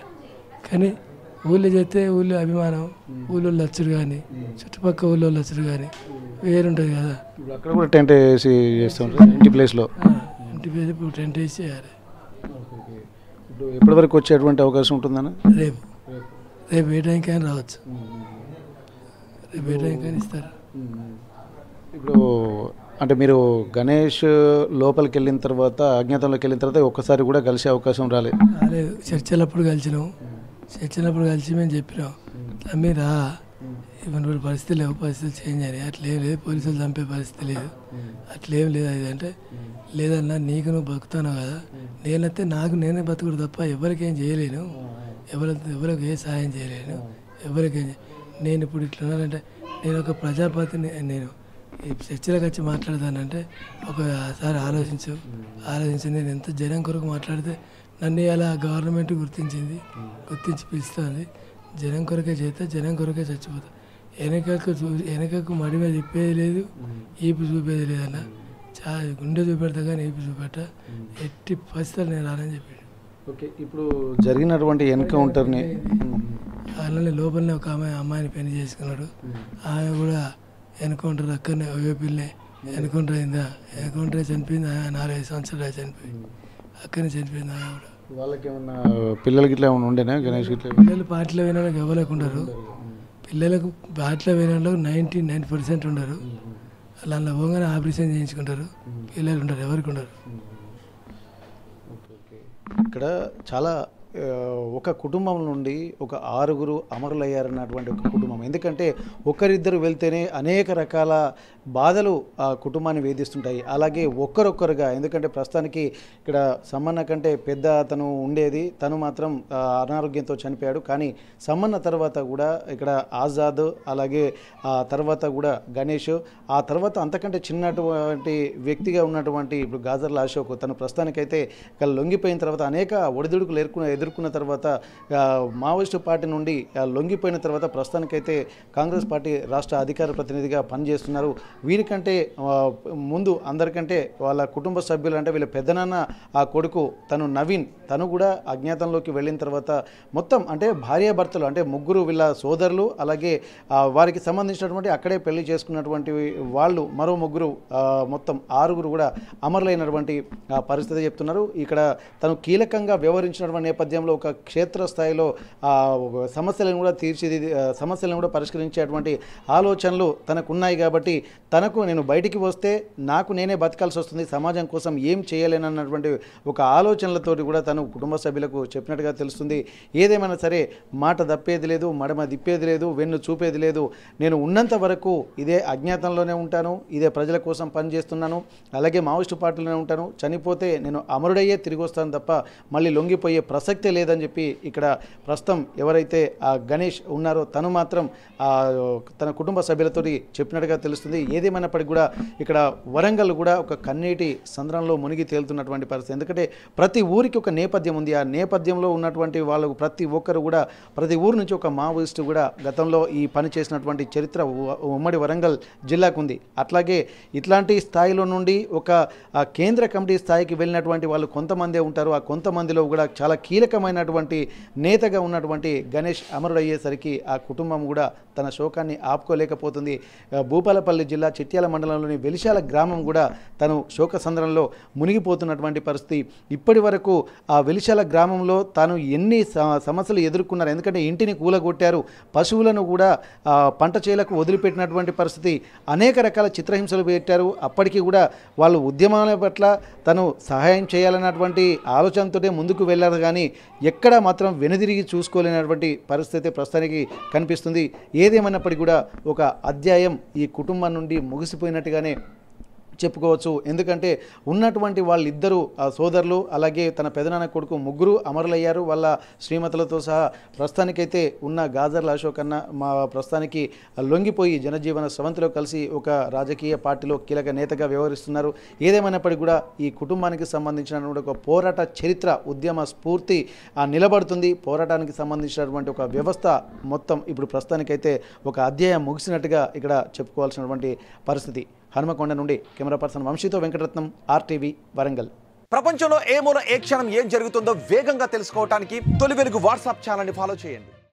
కానీ ఊళ్ళో చేస్తే ఊళ్ళో అభిమానం, ఊళ్ళో లచ్చుడు కానీ చుట్టుపక్కల ఊళ్ళో లచ్చుడు కానీ వేరుంటుంది కదా, అక్కడ కూడా టెంట్ వేసి చేస్తుంటారు ఇంటి ప్లేస్లో, ఇంటి ప్లేస్ ఇప్పుడు టెంట్ వేసి చేయాలి. ఇప్పుడు ఎప్పటి వరకు వచ్చేటువంటి అవకాశం ఉంటుందన్న? రేపు ఏ టైంకైనా రావచ్చు, రేపు ఏ టైంకైనా ఇస్తారు. ఇప్పుడు అంటే మీరు గణేష్ లోపలికి వెళ్ళిన తర్వాత, అజ్ఞాతంలోకి వెళ్ళిన తర్వాత ఒక్కసారి కూడా కలిసే అవకాశం రాలేదు? చర్చలప్పుడు కలిసినాం, చర్చలప్పుడు కలిసి మేము చెప్పినాం, మీరు ఇవన్నీ పరిస్థితి లేవు, పరిస్థితులు చేంజ్ అయినాయి, అట్లేం లేదు, పోలీసులు చంపే పరిస్థితి లేదు, అట్లేం లేదు, అది అంటే లేదన్నా నీకు నువ్వు బతుకుతావు కదా, నేనైతే నేనే బతుకుడు తప్ప ఎవరికేం చేయలేను, ఎవరికి ఏ సాయం చేయలేను, ఎవరికేం నేను ఇప్పుడు ఇట్లా ఉన్నానంటే నేను ఒక ప్రజాపతిని, నేను ఈ చర్చలకు వచ్చి మాట్లాడతానంటే ఒకసారి ఆలోచించి నేను ఎంత జనం కొరకు మాట్లాడితే నన్ను ఇలా గవర్నమెంట్ గుర్తించి పిలుస్తుంది. జనం కొరకే చేస్తే జనం కొరకే చచ్చిపోతా. వెనకకు మడి మీద తిప్పేది లేదు, ఈపు చూపేది లేదన్న. గుండె చూపెడతా కానీ ఈపు చూపెట్ట, ఎట్టి పరిస్థితులు నేను రానని చెప్పాడు. ఓకే, ఇప్పుడు జరిగినటువంటి ఎన్కౌంటర్ని అలానే లోపలనే ఒక అమ్మాయిని పెళ్లి చేసుకున్నాడు. ఆమె కూడా ఎన్కౌంటర్ అక్కడనే ఓపిల్నే ఎన్కౌంటర్ అయిందా, ఎన్కౌంటర్ చనిపోయింది. 4-5 సంవత్సరాలు చనిపోయింది, అక్కడనే చనిపోయింది. ఆమె కూడా వాళ్ళకి ఏమన్నా పిల్లలకి ఇట్లా ఏమైనా ఉండేనా? గణేష్ ఇట్లా పిల్లలు పాటలో వినడానికి ఇవ్వలేకుంటారు. పిల్లలకు పాటలో వినడంలో 99% ఉండరు. అలా పోగానే ఆపరేషన్ చేయించుకుంటారు. పిల్లలు ఉండరు, ఎవరికి ఉండరు. ఇక్కడ చాలా ఒక కుటుంబం నుండి ఒక 6 అమరులయ్యారన్నటువంటి ఒక కుటుంబం. ఎందుకంటే ఒకరిద్దరు వెళ్తేనే అనేక రకాల బాధలు ఆ కుటుంబాన్ని వేధిస్తుంటాయి. అలాగే ఒక్కరొక్కరుగా, ఎందుకంటే ప్రస్తుతానికి ఇక్కడ సమ్మన్న కంటే పెద్ద అతను ఉండేది, తను మాత్రం అనారోగ్యంతో చనిపోయాడు. కానీ సమ్మన్న తర్వాత కూడా ఇక్కడ ఆజాద్, అలాగే ఆ తర్వాత కూడా గణేష్, ఆ తర్వాత అంతకంటే చిన్నటువంటి వ్యక్తిగా ఉన్నటువంటి ఇప్పుడు గాజర్ల అశోక్, తను ప్రస్తుతానికైతే ఇక్కడ లొంగిపోయిన తర్వాత అనేక ఒడిదుడుకులు ఎదుర్కొన్న తర్వాత మావోయిస్టు పార్టీ నుండి లొంగిపోయిన తర్వాత ప్రస్తుతానికైతే కాంగ్రెస్ పార్టీ రాష్ట్ర అధికార ప్రతినిధిగా పనిచేస్తున్నారు. వీరికంటే ముందు అందరికంటే వాళ్ళ కుటుంబ సభ్యులు అంటే వీళ్ళ పెద్దనాన్న ఆ కొడుకు తను నవీన్, తను కూడా అజ్ఞాతంలోకి వెళ్ళిన తర్వాత మొత్తం అంటే భార్యాభర్తలు అంటే 3 వీళ్ళ సోదరులు, అలాగే వారికి సంబంధించినటువంటి అక్కడే పెళ్లి చేసుకున్నటువంటి వాళ్ళు మరో 3 మొత్తం 6 కూడా అమరులైనటువంటి పరిస్థితి చెప్తున్నారు. ఇక్కడ తను కీలకంగా వ్యవహరించినటువంటి నేపథ్యంలో ఒక క్షేత్రస్థాయిలో సమస్యలను కూడా పరిష్కరించేటువంటి ఆలోచనలు తనకు ఉన్నాయి. కాబట్టి తనకు నేను బయటికి వస్తే నాకు నేనే బతకాల్సి వస్తుంది, సమాజం కోసం ఏం చేయలేనన్నటువంటి ఒక ఆలోచనలతోటి కూడా తను కుటుంబ సభ్యులకు చెప్పినట్టుగా తెలుస్తుంది. ఏదేమైనా సరే మాట తప్పేది లేదు, మడమ తిప్పేది లేదు, వెన్ను చూపేది లేదు. నేను ఉన్నంత వరకు ఇదే అజ్ఞాతంలోనే ఉంటాను, ఇదే ప్రజల కోసం పనిచేస్తున్నాను, అలాగే మావోయిస్టు పార్టీలోనే ఉంటాను. చనిపోతే నేను అమరుడయ్యే తిరిగి వస్తాను తప్ప మళ్ళీ లొంగిపోయే ప్రసక్తే లేదని చెప్పి ఇక్కడ ప్రస్తుతం ఎవరైతే ఆ గణేష్ ఉన్నారో తను మాత్రం తన కుటుంబ సభ్యులతో చెప్పినట్టుగా తెలుస్తుంది. ఏదేమైనప్పటికీ కూడా ఇక్కడ వరంగల్ కూడా ఒక కన్నీటి సంద్రంలో మునిగి తేలుతున్నటువంటి పరిస్థితి. ఎందుకంటే ప్రతి ఊరికి ఒక నేపథ్యం ఉంది. ఆ నేపథ్యంలో ఉన్నటువంటి వాళ్ళు ప్రతి ఒక్కరు కూడా ప్రతి ఊరు నుంచి ఒక మావోయిస్టు కూడా గతంలో ఈ పని చేసినటువంటి చరిత్ర ఉమ్మడి వరంగల్ జిల్లాకు ఉంది. అట్లాగే ఇట్లాంటి స్థాయిలో నుండి ఒక కేంద్ర కమిటీ స్థాయికి వెళ్ళినటువంటి వాళ్ళు కొంతమందే ఉంటారు. ఆ కొంతమందిలో కూడా చాలా కీలకమైనటువంటి నేతగా ఉన్నటువంటి గణేష్ అమరుడయ్యేసరికి ఆ కుటుంబం కూడా తన శోకాన్ని ఆపుకోలేకపోతుంది. భూపాలపల్లి జిల్లా చిట్యాల మండలంలోని వెలిశాల గ్రామం కూడా తను శోక సంద్రంలో మునిగిపోతున్నటువంటి పరిస్థితి. ఇప్పటి వరకు ఆ వెలిశాల గ్రామంలో తాను ఎన్ని సమస్యలు ఎదుర్కొన్నారు. ఎందుకంటే ఇంటిని కూలగొట్టారు, పశువులను కూడా పంట చేలకు వదిలిపెట్టినటువంటి పరిస్థితి, అనేక రకాల చిత్రహింసలు పెట్టారు. అప్పటికీ కూడా వాళ్ళు ఉద్యమాల పట్ల తను సహాయం చేయాలన్నటువంటి ఆలోచనతోనే ముందుకు వెళ్ళారు. కానీ ఎక్కడ మాత్రం వెనుదిరిగి చూసుకోలేనటువంటి పరిస్థితి ప్రస్తుతానికి కనిపిస్తుంది. ఏదేమైనప్పటికీ కూడా ఒక అధ్యాయం ఈ కుటుంబం నుండి ముగిసిపోయినట్టుగానే చెప్పుకోవచ్చు. ఎందుకంటే ఉన్నటువంటి వాళ్ళిద్దరూ సోదరులు, అలాగే తన పెదనాన్న కొడుకు 3 అమరులయ్యారు వాళ్ళ శ్రీమతులతో సహా. ప్రస్తుతానికైతే ఉన్న గాజర్ల అశోక్ అన్న ప్రస్తుతానికి లొంగిపోయి జనజీవన స్రవంతిలో కలిసి ఒక రాజకీయ పార్టీలో కీలక నేతగా వ్యవహరిస్తున్నారు. ఏదేమైనప్పటికీ కూడా ఈ కుటుంబానికి సంబంధించినటువంటి ఒక పోరాట చరిత్ర, ఉద్యమ స్ఫూర్తి నిలబడుతుంది. పోరాటానికి సంబంధించినటువంటి ఒక వ్యవస్థ మొత్తం ఇప్పుడు ప్రస్తుతానికైతే ఒక అధ్యాయం ముగిసినట్టుగా ఇక్కడ చెప్పుకోవాల్సినటువంటి పరిస్థితి. హనుమకొండ నుండి కెమెరా పర్సన్ వంశీతో వెంకటరత్నం, RTV వరంగల్. ప్రపంచంలో ఏ మూల ఏ క్షణం ఏం జరుగుతుందో వేగంగా తెలుసుకోవడానికి తొలి వెలుగు వాట్సాప్ ఛానల్ని ఫాలో చేయండి.